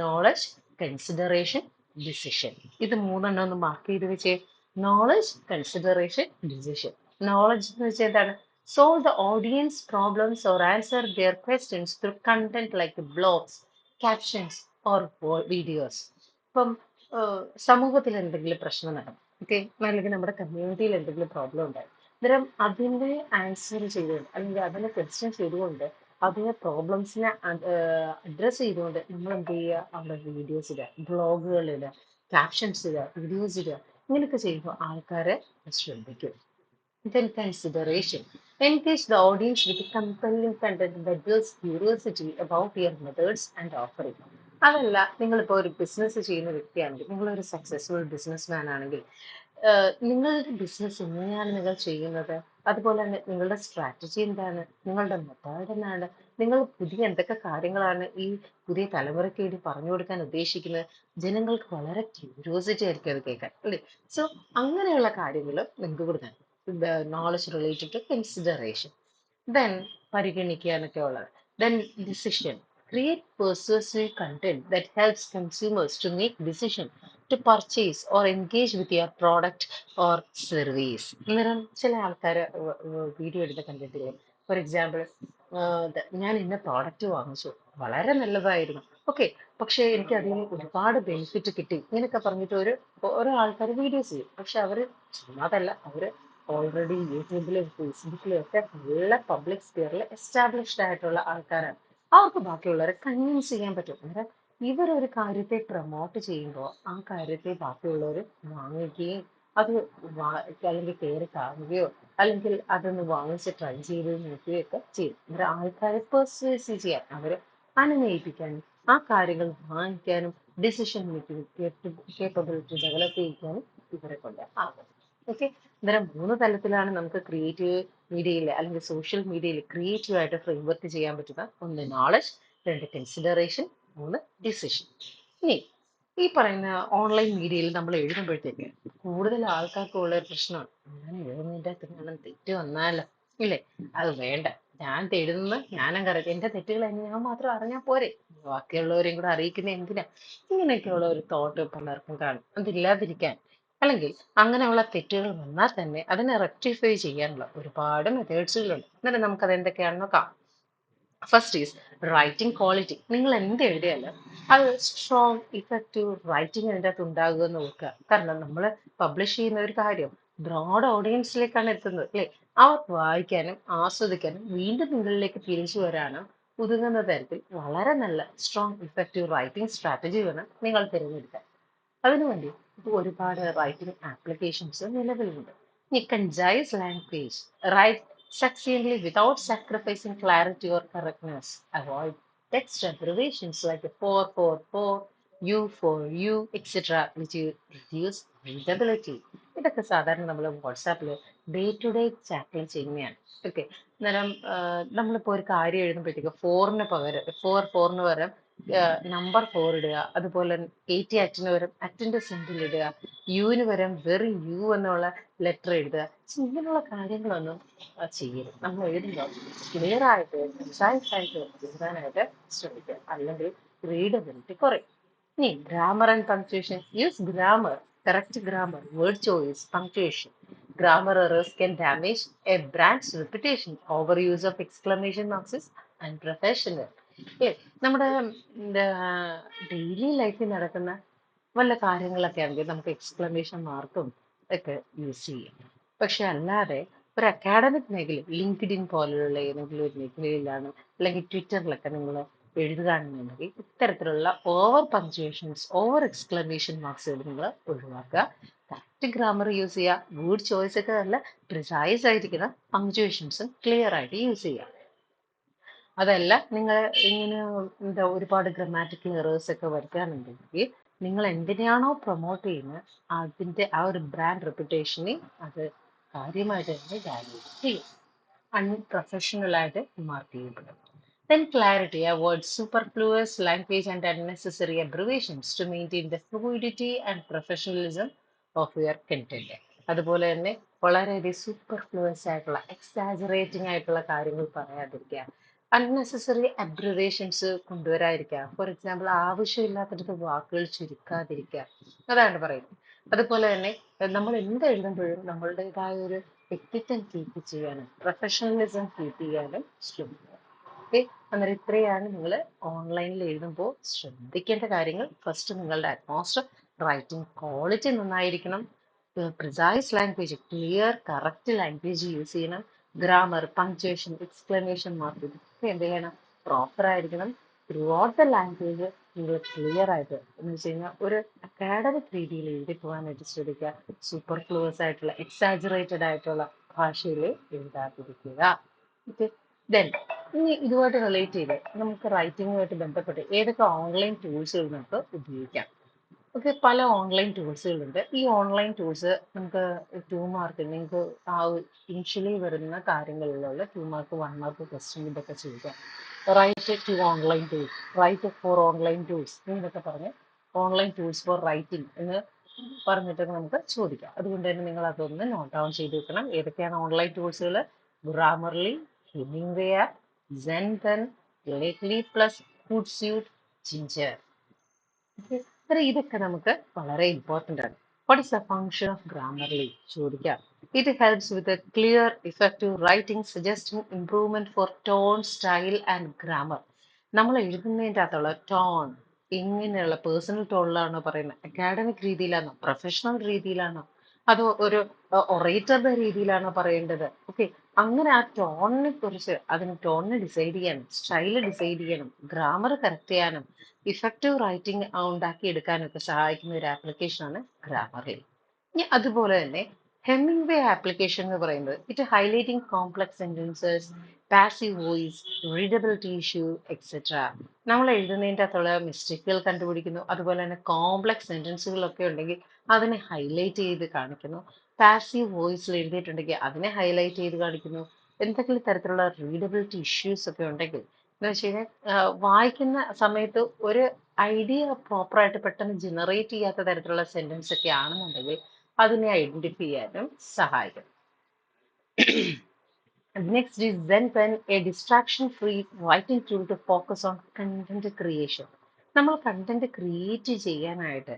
Knowledge, consideration, decision. ഇത് 3 ഒന്ന് മാർക്ക് ചെയ്ത് വെച്ചേ. Knowledge, consideration, decision. നോളജ് എന്ന് വെച്ചാൽ എന്താണ്? Solve the audience problems or answer their questions through content like blogs, captions or videos. ഇപ്പം സമൂഹത്തിൽ എന്തെങ്കിലും പ്രശ്നം നടക്കും, ഓക്കെ, അല്ലെങ്കിൽ നമ്മുടെ കമ്മ്യൂണിറ്റിയിൽ എന്തെങ്കിലും പ്രോബ്ലം ഉണ്ടായി, അന്നേരം അതിനെ ആൻസർ ചെയ്തുകൊണ്ട് അല്ലെങ്കിൽ അതിനെ ക്വസ്റ്റ്യൻ ചെയ്തുകൊണ്ട് അതിനെ പ്രോബ്ലംസിനെ അഡ്രസ്സ് ചെയ്തുകൊണ്ട് നമ്മൾ എന്ത് ചെയ്യുക, അവിടെ വീഡിയോസ് ഇടുക, ബ്ലോഗുകൾ ഇടുക, ക്യാപ്ഷൻസ് ഇടുക, വീഡിയോസ് ഇടുക. ഇങ്ങനെയൊക്കെ ചെയ്യുമ്പോൾ ആൾക്കാരെ ശ്രദ്ധിക്കും. Then consideration. Engage the audience with compelling content that builds curiosity about your methods and offering. അതല്ല, നിങ്ങളിപ്പോൾ ഒരു ബിസിനസ് ചെയ്യുന്ന വ്യക്തിയാണെങ്കിൽ, നിങ്ങളൊരു സക്സസ്ഫുൾ ബിസിനസ് മാൻ ആണെങ്കിൽ, നിങ്ങളുടെ ബിസിനസ് എങ്ങനെയാണ് നിങ്ങൾ ചെയ്യുന്നത്, അതുപോലെ തന്നെ നിങ്ങളുടെ സ്ട്രാറ്റജി എന്താണ്, നിങ്ങളുടെ മെത്തേഡ് എന്താണ്, നിങ്ങൾ പുതിയ എന്തൊക്കെ കാര്യങ്ങളാണ് ഈ പുതിയ തലമുറയ്ക്ക് വേണ്ടി പറഞ്ഞു കൊടുക്കാൻ ഉദ്ദേശിക്കുന്നത്, ജനങ്ങൾക്ക് വളരെ ക്യൂരിയോസിറ്റി ആയിരിക്കും അത് കേൾക്കാൻ, അല്ലേ? സോ അങ്ങനെയുള്ള കാര്യങ്ങൾ നിങ്ങൾക്ക് കൊടുക്കാൻ, the knowledge related to consideration. Then പരിഗണിക്കുക എന്നൊക്കെ ഉള്ളത്. Then decision. Create persuasive content that helps consumers to make decision to purchase or engage with your product or service. അന്നേരം ചില ആൾക്കാർ വീഡിയോ എടുത്ത് കണ്ടിട്ടില്ലേ, ഫോർ എക്സാമ്പിൾ, ഞാൻ ഇന്ന പ്രോഡക്റ്റ് വാങ്ങിച്ചു, വളരെ നല്ലതായിരുന്നു, ഓക്കെ, പക്ഷേ എനിക്ക് അതിൽ നിന്ന് ഒരുപാട് ബെനിഫിറ്റ് കിട്ടി, ഇങ്ങനെയൊക്കെ പറഞ്ഞിട്ട് ഓരോ ആൾക്കാർ വീഡിയോസ് ചെയ്യും. പക്ഷെ അവർ ചുമ്മാതല്ല, അവർ ഓൾറെഡി യൂട്യൂബിലും ഫേസ്ബുക്കിലും ഒക്കെ നല്ല പബ്ലിക് സ്പിയറിൽ എസ്റ്റാബ്ലിഷ്ഡ് ആയിട്ടുള്ള ആൾക്കാരാണ്. അവർക്ക് ബാക്കിയുള്ളവരെ കൺവിൻസ് ചെയ്യാൻ പറ്റും. അന്നേരം ഇവരൊരു കാര്യത്തെ പ്രൊമോട്ട് ചെയ്യുമ്പോൾ ആ കാര്യത്തെ ബാക്കിയുള്ളവർ വാങ്ങിക്കുകയും അത് അല്ലെങ്കിൽ കയറി കാണുകയോ അല്ലെങ്കിൽ അതൊന്ന് വാങ്ങിച്ച് ട്രൈ ചെയ്ത് നോക്കുകയോ ഒക്കെ ചെയ്യും. അന്നേരം ആൾക്കാരെ പെർസ്വേസീവ് ചെയ്യാൻ, അവരെ അനുനയിപ്പിക്കാനും ആ കാര്യങ്ങൾ വാങ്ങിക്കാനും ഡിസിഷൻ മേക്കിംഗ് കേപ്പബിലിറ്റി ഡെവലപ്പ് ചെയ്യിക്കാനും ഇവരെ കൊണ്ട് ആകും. ഓക്കെ, അന്നേരം 3 തലത്തിലാണ് നമുക്ക് ക്രിയേറ്റീവ് മീഡിയയിൽ അല്ലെങ്കിൽ സോഷ്യൽ മീഡിയയിൽ ക്രിയേറ്റീവ് ആയിട്ട് ഫ്രെയിം വർക്ക് ചെയ്യാൻ പറ്റുന്ന. 1 നോളജ്, 2 കൺസിഡറേഷൻ, 3 ഡിസിഷൻ. ഇനി ഈ പറയുന്ന ഓൺലൈൻ മീഡിയയിൽ നമ്മൾ എഴുതുമ്പോഴത്തേക്ക് കൂടുതൽ ആൾക്കാർക്ക് ഉള്ള ഒരു പ്രശ്നമാണ്, ഞാൻ എഴുതുന്നതിൻ്റെ അകത്ത് ഞാൻ തെറ്റ് വന്നാലോ, ഇല്ലേ? അത് വേണ്ട, ഞാൻ എഴുതുന്ന ഞാനും കറക്റ്റ്, എൻ്റെ തെറ്റുകൾ ഞാൻ മാത്രം അറിഞ്ഞാൽ പോരെ, ബാക്കിയുള്ളവരെയും കൂടെ അറിയിക്കുന്ന എന്തിനാ, ഇങ്ങനെയൊക്കെയുള്ള ഒരു തോട്ട് പലർക്കും കാണും. അതില്ലാതിരിക്കാൻ, അല്ലെങ്കിൽ അങ്ങനെയുള്ള തെറ്റുകൾ വന്നാൽ തന്നെ അതിനെ റെക്ടിഫൈ ചെയ്യാനുള്ള ഒരുപാട് മെത്തേഡ്സുകളുണ്ട്. എന്നിട്ട് നമുക്കത് എന്തൊക്കെയാണെന്ന് നോക്കാം. First is writing quality. നിങ്ങൾ എന്ത് എഴുതിയാലും അത് സ്ട്രോങ് ഇഫക്റ്റീവ് റൈറ്റിംഗ് അതിൻ്റെ അകത്ത് ഉണ്ടാകുക എന്ന് നോക്കുക. കാരണം നമ്മൾ പബ്ലിഷ് ചെയ്യുന്ന ഒരു കാര്യം ബ്രോഡ് ഓഡിയൻസിലേക്കാണ് എത്തുന്നത്, അല്ലേ? അവർക്ക് വായിക്കാനും ആസ്വദിക്കാനും വീണ്ടും നിങ്ങളിലേക്ക് തിരിച്ചു വരാനും ഉതകുന്ന തരത്തിൽ വളരെ നല്ല സ്ട്രോങ് ഇഫക്റ്റീവ് റൈറ്റിംഗ് സ്ട്രാറ്റജി വേണം നിങ്ങൾ തിരഞ്ഞെടുക്കാൻ. അതിനുവേണ്ടി ഇപ്പോൾ ഒരുപാട് റൈറ്റിംഗ് ആപ്ലിക്കേഷൻസ് നിലവിലുണ്ട്. ഈ concise language write succinctly without sacrificing clarity or correctness. Avoid text abbreviations like 444, U for U, etc., which reduce readability. ഇതൊക്കെ സാധാരണ നമ്മൾ വാട്സാപ്പിൽ ഡേ ടു ഡേ ചാറ്റിൽ ചെയ്യുന്നതാണ്. ഓക്കെ, അന്നേരം നമ്മളിപ്പോൾ ഒരു കാര്യം എഴുതുമ്പോഴത്തേക്ക് ഫോറിന് പകരം നമ്പർ 4 ഇടുക, അതുപോലെ 80 അറ്റിന് പകരം അറ്റിന്റെ സിമ്പിൾ ഇടുക, യുവിന് പകരം വെറും യു എന്നുള്ള ലെറ്റർ എഴുതുക. ഇങ്ങനെയുള്ള കാര്യങ്ങളൊന്നും ചെയ്യരുത്. നമ്മൾ എഴുതുമ്പോൾ ക്ലിയർ ആയിട്ട് കൺസൈസ് ആയിട്ട് എഴുതാനായിട്ട് ശ്രമിക്കുക, അല്ലെങ്കിൽ റീഡബിലിറ്റി കുറയും. ഇനി grammar and punctuation. Use grammar, correct grammar, word choice, punctuation. Grammar errors can damage a brand's reputation. Overuse of exclamation marks is unprofessional. അല്ലേ, നമ്മുടെ ഡെയിലി ലൈഫിൽ നടക്കുന്ന വല്ല കാര്യങ്ങളൊക്കെ ആണെങ്കിൽ നമുക്ക് എക്സ്ക്ലമേഷൻ മാർക്കും ഒക്കെ യൂസ് ചെയ്യാം. പക്ഷെ അല്ലാതെ ഒരു അക്കാഡമിക് മേഖല, ലിങ്ക്ഡിൻ പോലുള്ള ഏതെങ്കിലും ഒരു മേഖലയിലാണ്, അല്ലെങ്കിൽ ട്വിറ്ററിലൊക്കെ നിങ്ങൾ എഴുതുകയാണെന്നുണ്ടെങ്കിൽ ഇത്തരത്തിലുള്ള ഓവർ പങ്ക്ച്വേഷൻസ്, ഓവർ എക്സ്ക്ലമേഷൻ മാർക്സുകൾ നിങ്ങൾ ഒഴിവാക്കുക. കറക്റ്റ് ഗ്രാമർ യൂസ് ചെയ്യുക, വേർഡ് ചോയ്സ് ഒക്കെ നല്ല പ്രിസൈസ് ആയിരിക്കുന്ന പങ്ക്ച്വേഷൻസും ക്ലിയർ ആയിട്ട് യൂസ് ചെയ്യുക. അതല്ല നിങ്ങൾ ഇങ്ങനെ ഒരുപാട് ഗ്രമാറ്റിക്കൽ എറേഴ്സ് ഒക്കെ വരുത്തുകയാണെന്നുണ്ടെങ്കിൽ നിങ്ങൾ എന്തിനാണോ പ്രൊമോട്ട് ചെയ്യുന്നത് അതിന്റെ ആ ഒരു ബ്രാൻഡ് റെപ്യൂട്ടേഷനെ അത് കാര്യമായിട്ട് തന്നെ ഡാമേജ് ചെയ്യും, അൺപ്രൊഫഷണൽ ആയിട്ട് മാർക്ക് ചെയ്യപ്പെടും. Then clarity. Avoid superfluous language and unnecessary abbreviations to maintain the fluidity and professionalism of your content. അതുപോലെ തന്നെ വളരെയധികം സൂപ്പർഫ്ലുവസ് ആയിട്ടുള്ള എക്സാജറേറ്റിംഗ് ആയിട്ടുള്ള കാര്യങ്ങൾ പറയാതിരിക്കുക, അൺനെസസറി അബ്രിവേഷൻസ് കൊണ്ടുവരാതിരിക്കുക. ഫോർ എക്സാമ്പിൾ, ആവശ്യമില്ലാത്തടത്ത് വാക്കുകൾ ചുരുക്കാതിരിക്കുക, അതാണ് പറയുന്നത്. അതുപോലെ തന്നെ നമ്മൾ എന്ത് എഴുതുമ്പോഴും നമ്മളുടേതായ ഒരു വ്യക്തിത്വം കീപ്പ് ചെയ്യാനും പ്രൊഫഷണലിസം കീപ്പ് ചെയ്യാനും ശ്രമിക്കുക. ഓക്കെ, അന്നേരം ഇത്രയാണ് നിങ്ങൾ ഓൺലൈനിൽ എഴുതുമ്പോൾ ശ്രദ്ധിക്കേണ്ട കാര്യങ്ങൾ. ഫസ്റ്റ്, നിങ്ങളുടെ അറ്റ്മോസ്റ്റ് റൈറ്റിംഗ് ക്വാളിറ്റി നന്നായിരിക്കണം. Precise language, clear correct language use ചെയ്യണം. ഗ്രാമർ, പങ്ക്ച്വേഷൻ, എക്സ്ക്ലമേഷൻ മാർക്ക് ഇതൊക്കെ എന്ത് ചെയ്യണം, പ്രോപ്പർ ആയിരിക്കണം. ത്രൂ ഔട്ട് ദ ലാംഗ്വേജ് നിങ്ങൾ ക്ലിയർ ആയിട്ട് എന്ന് വെച്ച് കഴിഞ്ഞാൽ ഒരു അക്കാഡമിക് രീതിയിൽ എഴുതി പോകാനായിട്ട് ശ്രദ്ധിക്കുക. സൂപ്പർഫ്ലുവസ് ആയിട്ടുള്ള എക്സാജറേറ്റഡ് ആയിട്ടുള്ള ഭാഷയിൽ എഴുതാതിരിക്കുക. ഓക്കെ, ദെൻ ഇനി ഇതുമായിട്ട് റിലേറ്റ് ചെയ്ത് നമുക്ക് റൈറ്റിങ്ങുമായിട്ട് ബന്ധപ്പെട്ട് ഏതൊക്കെ ഓൺലൈൻ ടൂൾസുകൾ നമുക്ക് ഉപയോഗിക്കാം. ഓക്കെ, പല ഓൺലൈൻ ടൂൾസുകളുണ്ട്. ഈ ഓൺലൈൻ ടൂൾസ് നമുക്ക് 2 മാർക്ക്, നിങ്ങൾക്ക് ആ ഇനിഷ്യലി വരുന്ന കാര്യങ്ങളിലുള്ള 2 മാർക്ക് 1 മാർക്ക് ക്വസ്റ്റ്യൻ ഇതൊക്കെ ചോദിക്കാം. Write to online tools, write for online tools എന്നൊക്കെ പറഞ്ഞ് ഓൺലൈൻ ടൂൾസ് ഫോർ റൈറ്റിംഗ് എന്ന് പറഞ്ഞിട്ട് നമുക്ക് ചോദിക്കാം. അതുകൊണ്ട് തന്നെ നിങ്ങൾ അതൊന്ന് നോട്ട് ഡൗൺ ചെയ്ത് വെക്കണം. ഏതൊക്കെയാണ് ഓൺലൈൻ ടൂൾസുകൾ? Grammarly, Hemingway, ZenPen, Lately plus, Hootsuite, Ginger. ഇതൊക്കെ നമുക്ക് വളരെ ഇമ്പോർട്ടൻ്റ് ആണ്. What is the function of Grammarly ചോദിക്കാം. It helps with a clear effective writing, suggesting improvement for tone, style and grammar. നമ്മൾ എഴുതുന്നതിൻ്റെ അകത്തുള്ള ടോൺ എങ്ങനെയുള്ള പേഴ്സണൽ ടോണിലാണോ പറയുന്നത്, അക്കാഡമിക് രീതിയിലാണോ, പ്രൊഫഷണൽ രീതിയിലാണോ, അതോ ഒരു ഒറേറ്ററുടെ രീതിയിലാണോ പറയേണ്ടത്? ഓക്കെ, അങ്ങനെ ആ ടോണിനെ കുറിച്ച്, അതിന് ടോണിനെ ഡിസൈഡ് ചെയ്യാനും, സ്റ്റൈല് ഡിസൈഡ് ചെയ്യാനും, ഗ്രാമർ കറക്റ്റ് ചെയ്യാനും, ഇഫക്റ്റീവ് റൈറ്റിംഗ് ഉണ്ടാക്കിയെടുക്കാനൊക്കെ സഹായിക്കുന്ന ഒരു ആപ്ലിക്കേഷനാണ് ഗ്രാമർലി. ഇനി അതുപോലെ തന്നെ ഹെമിംഗ്വേ ആപ്ലിക്കേഷൻ എന്ന് പറയുന്നത് it highlighting complex sentences, passive voice, readability issue, etcetera. നമ്മൾ എഴുതുന്നതിൻ്റെ അകത്തുള്ള മിസ്റ്റേക്കുകൾ കണ്ടുപിടിക്കുന്നു. അതുപോലെ തന്നെ കോംപ്ലക്സ് സെന്റൻസുകളൊക്കെ ഉണ്ടെങ്കിൽ അതിനെ ഹൈലൈറ്റ് ചെയ്ത് കാണിക്കുന്നു. പാസീവ് വോയിസിൽ എഴുതിയിട്ടുണ്ടെങ്കിൽ അതിനെ ഹൈലൈറ്റ് ചെയ്ത് കാണിക്കുന്നു. എന്തെങ്കിലും തരത്തിലുള്ള റീഡബിലിറ്റി ഇഷ്യൂസ് ഒക്കെ ഉണ്ടെങ്കിൽ എന്ന് വെച്ച് കഴിഞ്ഞാൽ വായിക്കുന്ന സമയത്ത് ഒരു ഐഡിയ പ്രോപ്പറായിട്ട് പെട്ടെന്ന് ജനറേറ്റ് ചെയ്യാത്ത തരത്തിലുള്ള സെന്റൻസ് ഒക്കെ ആണെന്നുണ്ടെങ്കിൽ അതിനെ ഐഡന്റിഫൈ ചെയ്യാനും സഹായിക്കും. Next is ZenPen, a distraction-free writing tool to focus on content creation. നമ്മൾ കണ്ടന്റ് ക്രിയേറ്റ് ചെയ്യാനായിട്ട്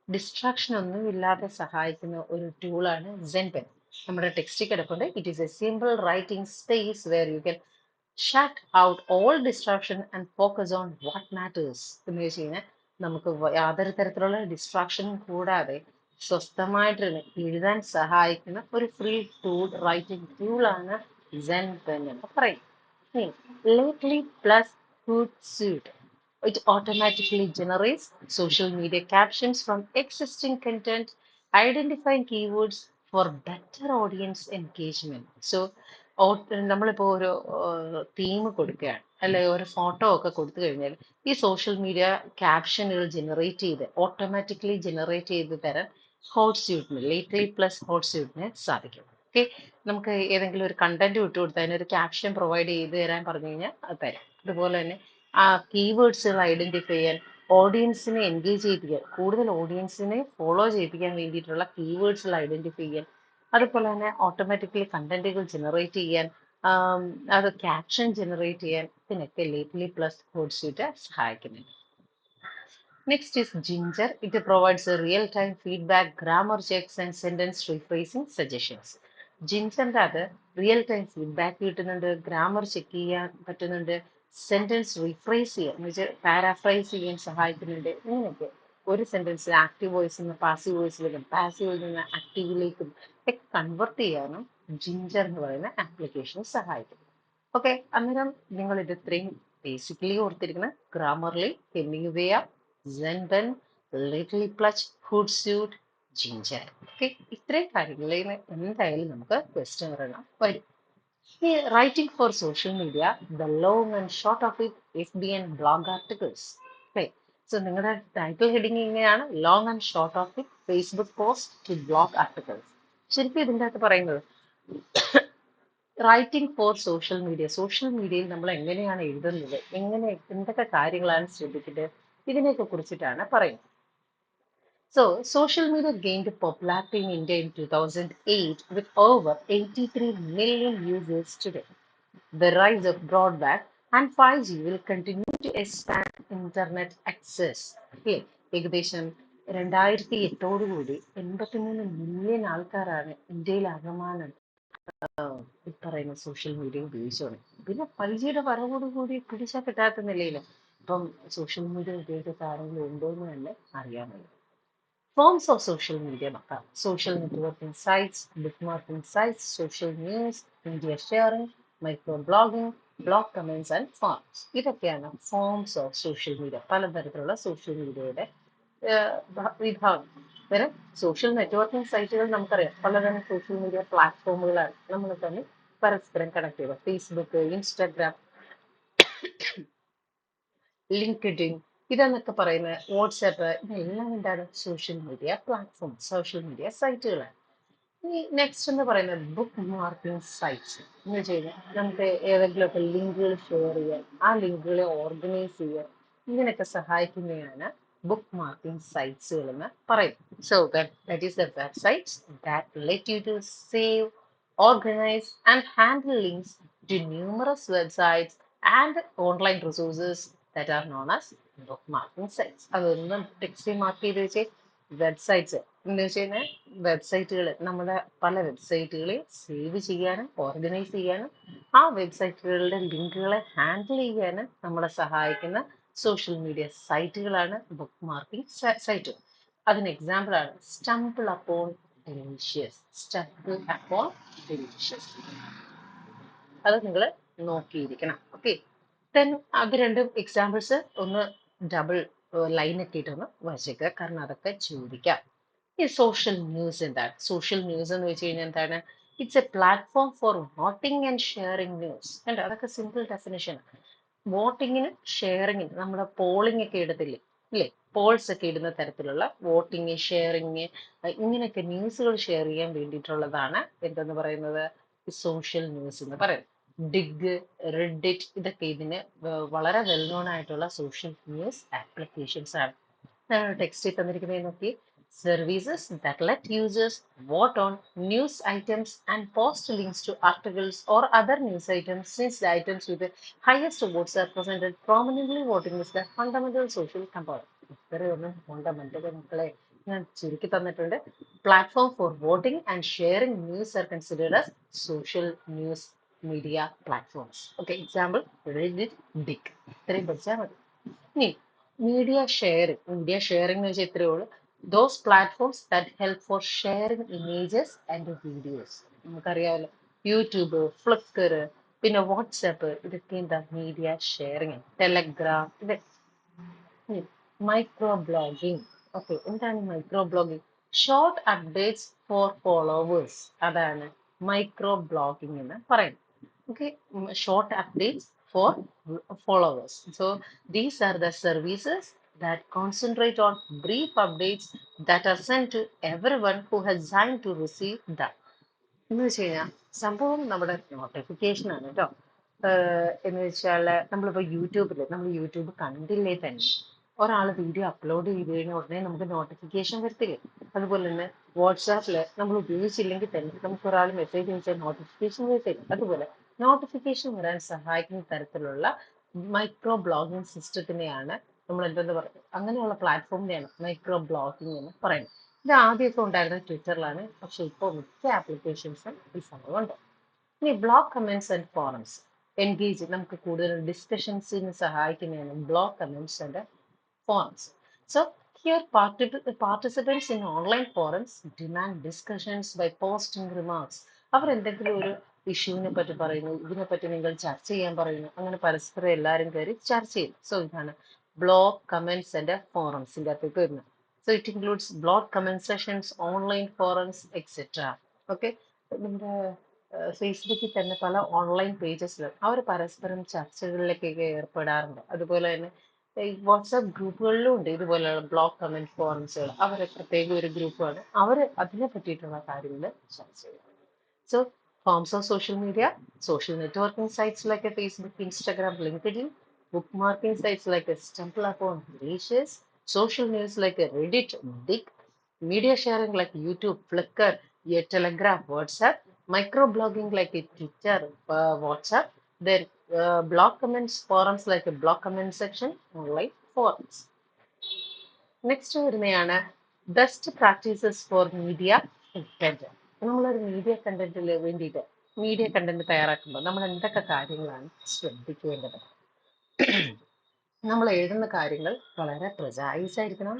ഡിസ്ട്രാക്ഷൻ ഒന്നുമില്ലാതെ സഹായിക്കുന്ന ഒരു ടൂളാണ് ZenPen. നമ്മുടെ ടെക്സ്റ്റ് കിടപ്പുണ്ട്. It is a simple writing space where you can shut out all distraction and focus on what matters. എന്ന് വെച്ച് കഴിഞ്ഞാൽ നമുക്ക് യാതൊരു തരത്തിലുള്ള ഡിസ്ട്രാക്ഷനും കൂടാതെ സ്വസ്ഥമായിട്ട് എഴുതാൻ സഹായിക്കുന്ന ഒരു ഫ്രീ ടൂൾ, റൈറ്റിംഗ് ടൂളാണ് ZenPen എന്ന് പറയും. Lately plus Hootsuite. It automatically generates social media captions from existing content, identifying keywords for better audience engagement. So, നമ്മളിപ്പോൾ ഒരു തീം കൊടുക്കുകയാണ് അല്ലെ, ഒരു ഫോട്ടോ ഒക്കെ കൊടുത്തു കഴിഞ്ഞാൽ ഈ സോഷ്യൽ മീഡിയ ക്യാപ്ഷനുകൾ ജനറേറ്റ് ചെയ്ത് ഓട്ടോമാറ്റിക്കലി ജനറേറ്റ് ചെയ്ത് തരാൻ ഹോട്ട്സ്യൂട്ടിന്, ലേറ്റ്ലി പ്ലസ് ഹോട്ട്സ്യൂട്ടിന് സാധിക്കും. ഓക്കെ, നമുക്ക് ഏതെങ്കിലും ഒരു കണ്ടന്റ് വിട്ടു കൊടുത്താൽ അതിനൊരു ക്യാപ്ഷൻ പ്രൊവൈഡ് ചെയ്ത് തരാൻ പറഞ്ഞു കഴിഞ്ഞാൽ അത് തരാം. അതുപോലെ തന്നെ ആ കീവേഡ്സുകൾ ഐഡന്റിഫൈ ചെയ്യാൻ, ഓഡിയൻസിനെ എൻഗേജ് ചെയ്യിപ്പിക്കാൻ, കൂടുതൽ ഓഡിയൻസിനെ ഫോളോ ചെയ്യിപ്പിക്കാൻ വേണ്ടിയിട്ടുള്ള കീവേഡ്സുകൾ ഐഡന്റിഫൈ ചെയ്യാൻ, അതുപോലെ തന്നെ ഓട്ടോമാറ്റിക്കലി കണ്ടന്റുകൾ ജനറേറ്റ് ചെയ്യാൻ, അത് ക്യാപ്ഷൻ ജനറേറ്റ് ചെയ്യാൻ ഇതിനൊക്കെ ലേറ്റ്ലി പ്ലസ് ഹോട്ട്സ്യൂട്ട് സഹായിക്കുന്നുണ്ട്. Next is Ginger. It provides a real-time feedback, grammar checks, and sentence rephrasing suggestions. ജിൻസറിൻ്റെ അത് റിയൽ ടൈം ഫീഡ്ബാക്ക് കിട്ടുന്നുണ്ട്, ഗ്രാമർ ചെക്ക് ചെയ്യാൻ പറ്റുന്നുണ്ട്, സെന്റൻസ് റീഫ്രേസ് ചെയ്യാൻ എന്ന് വെച്ചാൽ പാരാഫ്രൈസ് ചെയ്യാൻ സഹായിക്കുന്നുണ്ട്. ഇങ്ങനെയൊക്കെ ഒരു സെന്റൻസ് ആക്റ്റീവ് വോയിസിൽ നിന്ന് പാസീവ് വോയിസിലേക്കും പാസീവിൽ നിന്ന് ആക്റ്റീവിലേക്കും ഒക്കെ കൺവെർട്ട് ചെയ്യാനും ജിഞ്ചർ എന്ന് പറയുന്ന ആപ്ലിക്കേഷൻ സഹായിക്കും. ഓക്കെ, അന്നേരം നിങ്ങൾ ഇത് ഇത്രയും ബേസിക്കലി ഓർത്തിരിക്കണം. Grammarly, Hemingway, Zenben, Little Clutch, Hootsuite, Ginger. Okay, ഇത്രയും കാര്യങ്ങളിൽ നിന്ന് എന്തായാലും നമുക്ക് ക്വസ്റ്റ്യൻ വരണം വരും. ഈ writing for social media, the long and short of it, FB and blog articles. Okay, so നിങ്ങളുടെ ടൈറ്റിൽ ഹെഡിങ് ഇങ്ങനെയാണ്, long and short of it, Facebook post to blog articles. ശരിക്കും ഇതിൻ്റെ അകത്ത് പറയുന്നത് റൈറ്റിംഗ് ഫോർ സോഷ്യൽ മീഡിയയിൽ നമ്മൾ എങ്ങനെയാണ് എഴുതുന്നത്, എന്തൊക്കെ കാര്യങ്ങളാണ് ശ്രദ്ധിക്കേണ്ടത്, ഇതിനെയൊക്കെ കുറിച്ചിട്ടാണ് പറയുന്നത്. So, social media gained popularity in India in 2008 with over 83 million users today. The rise of broadband and 5G will continue to expand internet access. Okay, ഏകദേശം 2008 83 മില്യൺ ആൾക്കാരാണ് ഇന്ത്യയിൽ ആകമാനം ഈ പറയുന്ന സോഷ്യൽ മീഡിയ ഉപയോഗിച്ചോളെ. പിന്നെ 5Gയുടെ വരവോടുകൂടി പിടിച്ചാൽ കിട്ടാത്ത നിലയിൽ ഇപ്പം സോഷ്യൽ മീഡിയ ഉപയോഗിച്ച ആരെങ്കിലും ഉണ്ടോ എന്ന് തന്നെ അറിയാൻ വയ്യ. Forms of social media നോക്കാം. Social networking sites, bookmarking sites, social news, media sharing, microblogging, blog comments and forums. ഇതൊക്കെയാണ് ഫോംസ് ഓഫ് സോഷ്യൽ മീഡിയ. പലതരത്തിലുള്ള സോഷ്യൽ മീഡിയയുടെ വിഭാഗം. അന്നേരം സോഷ്യൽ നെറ്റ്വർക്കിംഗ് സൈറ്റുകൾ നമുക്കറിയാം, പലതരം സോഷ്യൽ മീഡിയ പ്ലാറ്റ്ഫോമുകളാണ് നമ്മൾ തമ്മിൽ പരസ്പരം കണക്ട് ചെയ്യുക. ഫേസ്ബുക്ക്, ഇൻസ്റ്റാഗ്രാം, ലിങ്ക്ഡിൻ, ഇതെന്നൊക്കെ പറയുന്ന വാട്സാപ്പ്, ഇതെല്ലാം എന്താണ് social media platform, social media സൈറ്റുകളാണ്. ഈ നെക്സ്റ്റ് എന്ന് പറയുന്നത് ബുക്ക് മാർക്കിംഗ് സൈറ്റ്സ് എന്ന് വെച്ച് കഴിഞ്ഞാൽ നമുക്ക് ഏതെങ്കിലുമൊക്കെ ലിങ്കുകൾ ഷെയർ ചെയ്യാൻ, ആ ലിങ്കുകളെ ഓർഗനൈസ് ചെയ്യാൻ ഇതിനൊക്കെ സഹായിക്കുന്നതാണ് ബുക്ക് മാർക്കിംഗ് സൈറ്റ്സുകൾ എന്ന് പറയും. So that is the websites that let you to save, organize and handle links to numerous websites and online resources that are known as bookmarking sites. അതൊന്നും ടെക്സ്റ്റ് മാർക്ക് ചെയ്ത് വെച്ച് websites എന്ന് വെച്ച് കഴിഞ്ഞാൽ വെബ്സൈറ്റുകൾ, നമ്മുടെ പല വെബ്സൈറ്റുകളെ സേവ് ചെയ്യാനും ഓർഗനൈസ് ചെയ്യാനും ആ വെബ്സൈറ്റുകളുടെ ലിങ്കുകളെ ഹാൻഡിൽ ചെയ്യാനും നമ്മളെ സഹായിക്കുന്ന സോഷ്യൽ മീഡിയ സൈറ്റുകളാണ് ബുക്ക് മാർക്കിംഗ് സൈറ്റ്. അതിന് എക്സാമ്പിളാണ് സ്റ്റംപിൾ അപ്പോൺ ഡെലീഷ്യസ്. അത് നിങ്ങൾ നോക്കിയിരിക്കണം. ഓക്കെ, ദെൻ അത് രണ്ടും എക്സാമ്പിൾസ് ഒന്ന് ഡബിൾ ലൈൻ ഒക്കെ ഇട്ടൊന്ന് വായിച്ചേക്കുക, കാരണം അതൊക്കെ ചോദിക്കാം. ഈ സോഷ്യൽ ന്യൂസ് എന്താണ്? സോഷ്യൽ ന്യൂസ് എന്ന് വെച്ച് കഴിഞ്ഞാൽ എന്താണ്? It's A platform for voting and sharing news. കണ്ടോ, അതൊക്കെ സിമ്പിൾ ഡെഫിനേഷൻ. വോട്ടിങ്ങിനും ഷെയറിങ്ങിനും, നമ്മുടെ പോളിംഗ് ഒക്കെ ഇടത്തില്ലേ ഇല്ലേ, പോൾസ് ഒക്കെ ഇടുന്ന തരത്തിലുള്ള വോട്ടിങ്, ഷെയറിങ്, ഇങ്ങനെയൊക്കെ ന്യൂസുകൾ ഷെയർ ചെയ്യാൻ വേണ്ടിയിട്ടുള്ളതാണ് എന്തെന്ന് പറയുന്നത്, സോഷ്യൽ ന്യൂസ് എന്ന് പറയുന്നത്. ഡിഗ്, റെഡിറ്റ്, ഇതൊക്കെ ഇതിന് വളരെ വെൽ നോൺ ആയിട്ടുള്ള സോഷ്യൽ ന്യൂസ് ആപ്ലിക്കേഷൻസ് ആണ്. ടെക്സ്റ്റ് തന്നിരിക്കുന്നത് നോക്കി. Services that let users vote on news items and post links to articles or other news items, since the items with the highest votes are presented prominently. Voting is the fundamental social component. ഇത്രയൊന്നും fundamental മക്കളെ ഞാൻ ചുരുക്കി തന്നിട്ടുണ്ട്. Platform for voting and sharing news are considered as social news media platforms. Okay, example Reddit, dig, ഇത്രയും പഠിച്ചാൽ മതി. ഇനി media sharing എന്ന് വെച്ചാൽ ഇത്രയേ ഉള്ളൂ. Those platforms that help for sharing images and videos. നമുക്കറിയാമല്ലോ, യൂട്യൂബ്, ഫ്ലിക്കർ, പിന്നെ വാട്സാപ്പ്, ഇതൊക്കെ എന്താ മീഡിയ ഷെയറിങ്. ടെലഗ്രാം, ഇത് മൈക്രോ ബ്ലോഗിംഗ്. ഓക്കെ, എന്താണ് micro blogging? Short updates for followers, അതാണ് മൈക്രോ ബ്ലോഗിംഗ് എന്ന് പറയുന്നത്. Okay, short updates for followers. So these are the services that concentrate on brief updates that are sent to everyone who has signed to receive them. എന്ന് വെച്ച് കഴിഞ്ഞാൽ സംഭവം നമ്മുടെ notification ആണ് കേട്ടോ. എന്ന് വെച്ചാൽ നമ്മൾ യൂട്യൂബ് കണ്ടില്ലേ തന്നെ ഒരാൾ വീഡിയോ അപ്ലോഡ് ചെയ്ത് കഴിഞ്ഞാൽ ഉടനെ നമുക്ക് നോട്ടിഫിക്കേഷൻ വരത്തില്ലേ? അതുപോലെ തന്നെ വാട്സാപ്പിൽ നമ്മൾ ഉപയോഗിച്ചില്ലെങ്കിൽ തന്നെ നമുക്ക് ഒരാൾ മെസ്സേജ് അയച്ചാൽ നോട്ടിഫിക്കേഷൻ വരത്തില്ല. അതുപോലെ നോട്ടിഫിക്കേഷൻ വരാൻ സഹായിക്കുന്ന തരത്തിലുള്ള മൈക്രോ ബ്ലോഗിംഗ് സിസ്റ്റത്തിനെയാണ് നമ്മൾ എന്തെന്ന് പറയുന്നത്, അങ്ങനെയുള്ള പ്ലാറ്റ്ഫോമിനെയാണ് മൈക്രോ ബ്ലോഗിംഗ് എന്ന് പറയുന്നത്. ഇത് ആദ്യമൊക്കെ ഉണ്ടായിരുന്നത് ട്വിറ്ററിലാണ്, പക്ഷെ ഇപ്പോൾ മിക്ക ആപ്ലിക്കേഷൻസും ഈ സംഭവമുണ്ട്. ഇനി blog comments and forums engage, നമുക്ക് കൂടുതൽ ഡിസ്കഷൻസിന് സഹായിക്കുന്നതാണ് blog comments and forums. So here participants in online forums demand discussions by posting remarks. അവർ എന്തെങ്കിലും ഒരു ഇഷ്യൂവിനെ പറ്റി പറയുന്നു, ഇതിനെപ്പറ്റി നിങ്ങൾ ചർച്ച ചെയ്യാൻ പറയുന്നു, അങ്ങനെ പരസ്പരം എല്ലാവരും കയറി ചർച്ച ചെയ്യും. സോ ഇതാണ് ബ്ലോഗ് കമന്റ്സ് ആൻഡ് ഫോറംസിന്റെ അകത്തേക്ക് വരുന്നത്. So it includes blog comment sessions, online forums etcetera. Okay, നമ്മുടെ ഫേസ്ബുക്കിൽ തന്നെ പല ഓൺലൈൻ പേജസിലും അവർ പരസ്പരം ചർച്ചകളിലേക്കൊക്കെ ഏർപ്പെടാറുണ്ട്. അതുപോലെ തന്നെ ഈ വാട്സാപ്പ് ഗ്രൂപ്പുകളിലും ഉണ്ട് ഇതുപോലെയുള്ള ബ്ലോഗ് കമന്റ് ഫോറംസുകൾ. അവരെ പ്രത്യേക ഒരു ഗ്രൂപ്പാണ്, അവർ അതിനെ പറ്റിയിട്ടുള്ള കാര്യങ്ങൾ ചർച്ച ചെയ്യും. So forms of social networking sites like a Facebook, Instagram, LinkedIn, bookmarking sites like a StumbleUpon, Delicious, social news like a Reddit, Dig, media sharing like YouTube, Flickr, a Telegram, WhatsApp, microblogging like a Twitter, WhatsApp, then blog comments forums like a blog comment section, online forums. Next വരുന്നതാണ് best practices for media content. നമ്മളൊരു media content തയ്യാറാക്കുമ്പോൾ നമ്മൾ എന്തൊക്കെ കാര്യങ്ങളാണ് ശ്രദ്ധിക്കേണ്ടത്? നമ്മൾ എഴുതുന്ന കാര്യങ്ങൾ വളരെ പ്രിസൈസ് ആയിരിക്കണം,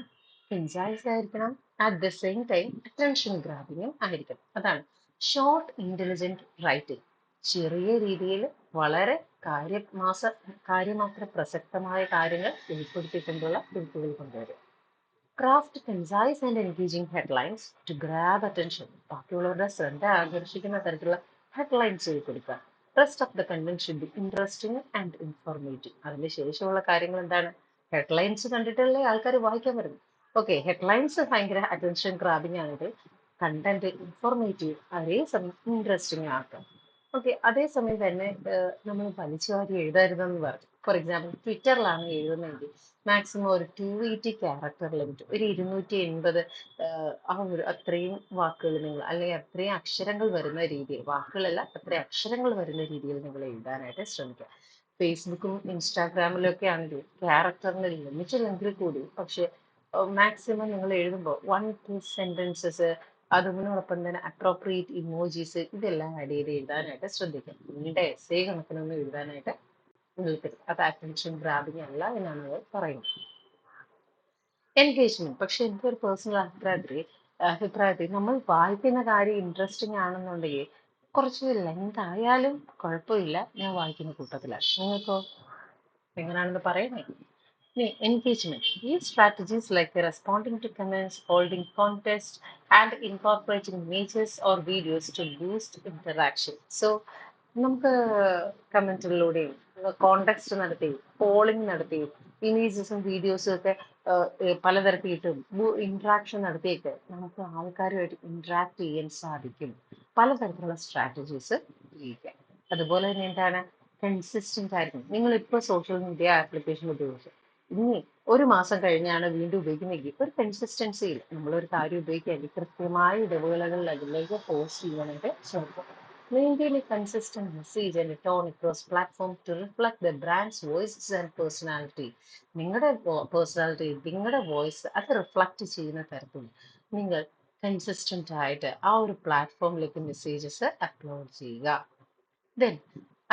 കൺസൈസ് ആയിരിക്കണം, at the same time attention ഗ്രാബിങ്ങും ആയിരിക്കണം. അതാണ് ഷോർട്ട് ഇന്റലിജന്റ് റൈറ്റിംഗ്. ചെറിയ രീതിയിൽ വളരെ കാര്യമാത്ര പ്രസക്തമായ കാര്യങ്ങൾ ഉൾപ്പെടുത്തിക്കൊണ്ടുള്ള കുറിപ്പുകൾ കൊണ്ടുവരും. Craft concise and engaging headlines to grab attention. ബാക്കിയുള്ളവരുടെ ശ്രദ്ധ ആകർഷിക്കുന്ന തരത്തിലുള്ള ഹെഡ്ലൈൻസ് കൊടുക്കുക. Rest of the content should be interesting and informative. അതിന് ശേഷമുള്ള കാര്യങ്ങൾ എന്താണ്? ഹെഡ്ലൈൻസ് കണ്ടിട്ടല്ലേ ആൾക്കാർ വായിക്കാൻ വരുന്നത്. ഓക്കെ, ഹെഡ്ലൈൻസ് ഭയങ്കര അറ്റൻഷൻ ഗ്രാബിംഗ് ആണെങ്കിൽ കണ്ടന്റ് ഇൻഫോർമേറ്റീവ്, അതേ സമയം ഇൻട്രസ്റ്റിംഗ് ആക്കാം. ഓക്കെ, അതേസമയം തന്നെ നമ്മൾ വലിച്ചു വാരി എഴുതരുതെന്ന് പറഞ്ഞു. ഫോർ എക്സാമ്പിൾ ട്വിറ്ററിലാണ് എഴുതുന്നതെങ്കിൽ മാക്സിമം ഒരു 280 ക്യാരക്ടർ ലിമിറ്റ്, ഒരു 280 ആ ഒരു അത്രയും വാക്കുകൾ നിങ്ങൾ, അല്ലെങ്കിൽ അത്രയും അക്ഷരങ്ങൾ വരുന്ന രീതിയിൽ, വാക്കുകളല്ല അത്രയും അക്ഷരങ്ങൾ വരുന്ന രീതിയിൽ നിങ്ങൾ എഴുതാനായിട്ട് ശ്രമിക്കുക. ഫേസ്ബുക്കും ഇൻസ്റ്റാഗ്രാമിലും ഒക്കെ ആണെങ്കിൽ ക്യാരക്ടറിന് ലിമിറ്റ് ഇല്ലെങ്കിൽ കൂടി, പക്ഷെ മാക്സിമം നിങ്ങൾ എഴുതുമ്പോൾ 1 സെന്റൻസസ്, അതിനോടൊപ്പം തന്നെ അപ്രോപ്രിയേറ്റ് ഇമോജീസ്, ഇതെല്ലാം ആഡ് ചെയ്ത് എഴുതാനായിട്ട് ശ്രദ്ധിക്കുക. നിങ്ങളുടെ എസ്സേ കണക്കിനൊന്നും എഴുതാനായിട്ട് നിൽക്കരുത്. അത് അറ്റൻഷൻ ഗ്രാബിങ് അല്ല എന്നാണ് അവർ പറയുന്നത്. എൻഗേജ്മെന്റ്. പക്ഷെ എൻ്റെ ഒരു പേഴ്സണൽ അഭിപ്രായത്തിൽ നമ്മൾ വായിക്കുന്ന കാര്യം ഇൻട്രസ്റ്റിംഗ് ആണെന്നുണ്ടെങ്കിൽ കുറച്ച് ലെങ്ത് ആയാലും കുഴപ്പമില്ല, ഞാൻ വായിക്കുന്ന കൂട്ടത്തിലാണ്. നിങ്ങൾക്കോ എങ്ങനെയാണെന്ന് പറയണേ. Engagement. Use strategies like responding to comments, holding contests, and incorporating images or videos to boost interaction. So, നമുക്ക് കമന്റിലൂടെയും കോണ്ടെക്സ്റ്റ് നടത്തി, പോളിംഗ് നടത്തി, ഇമേജസും വീഡിയോസും ഒക്കെ പലതരത്തിയിട്ടും ഇന്ററാക്ഷൻ നടത്തിയൊക്കെ നമുക്ക് ആൾക്കാരുമായിട്ട് ഇന്ററാക്ട് ചെയ്യാൻ സാധിക്കും. പലതരത്തിലുള്ള സ്ട്രാറ്റജീസ് ഉപയോഗിക്കാം. അതുപോലെ തന്നെ എന്താണ്, കൺസിസ്റ്റന്റ് ആയിരിക്കും. നിങ്ങൾ ഇപ്പോൾ സോഷ്യൽ മീഡിയ ആപ്ലിക്കേഷൻ ഉപയോഗിച്ചു, ഇനി ഒരു മാസം കഴിഞ്ഞാണ് വീണ്ടും ഉപയോഗിക്കുന്നെങ്കിൽ ഒരു കൺസിസ്റ്റൻസി ഇല്ല. നമ്മളൊരു കാര്യം ഉപയോഗിക്കുകയാണെങ്കിൽ കൃത്യമായ ഇടവേളകളിൽ അതിലേക്ക് പോസ്റ്റ് ചെയ്യാനായിട്ട് ശ്രമിക്കും. Maintain a consistent message and a tone across platform to reflect the brand's voices and personality. നിങ്ങളുടെ പേഴ്സണാലിറ്റി, നിങ്ങളുടെ വോയിസ് അത് റിഫ്ലക്റ്റ് ചെയ്യുന്ന തരത്തിൽ നിങ്ങൾ കൺസിസ്റ്റന്റ് ആയിട്ട് ആ ഒരു പ്ലാറ്റ്ഫോമിലേക്ക് മെസ്സേജസ് അപ്ലോഡ് ചെയ്യുക. Then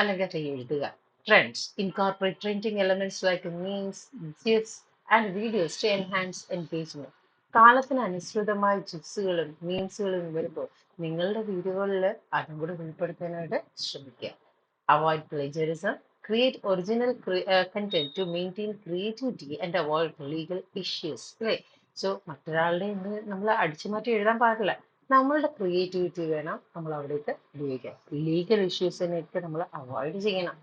അല്ലെങ്കിൽ എഴുതുക. Trends. Incorporate trending elements like memes, gifs, and videos to enhance engagement. കാലത്തിന് അനുസൃതമായ ജിപ്സുകളും മീംസുകളും വരുമ്പോൾ നിങ്ങളുടെ വീഡിയോകളിൽ അതും കൂടെ ഉൾപ്പെടുത്താനായിട്ട് ശ്രമിക്കുക. Avoid plagiarism. create original content to maintain creativity and avoid legal issues. അല്ലേ? സോ മറ്റൊരാളുടെ നമ്മൾ അടിച്ചു മാറ്റി എഴുതാൻ പാടില്ല. നമ്മളുടെ ക്രിയേറ്റിവിറ്റി വേണം നമ്മൾ അവിടേക്ക് ഉപയോഗിക്കാൻ. ലീഗൽ ഇഷ്യൂസിനെയൊക്കെ നമ്മൾ അവോയ്ഡ് ചെയ്യണം.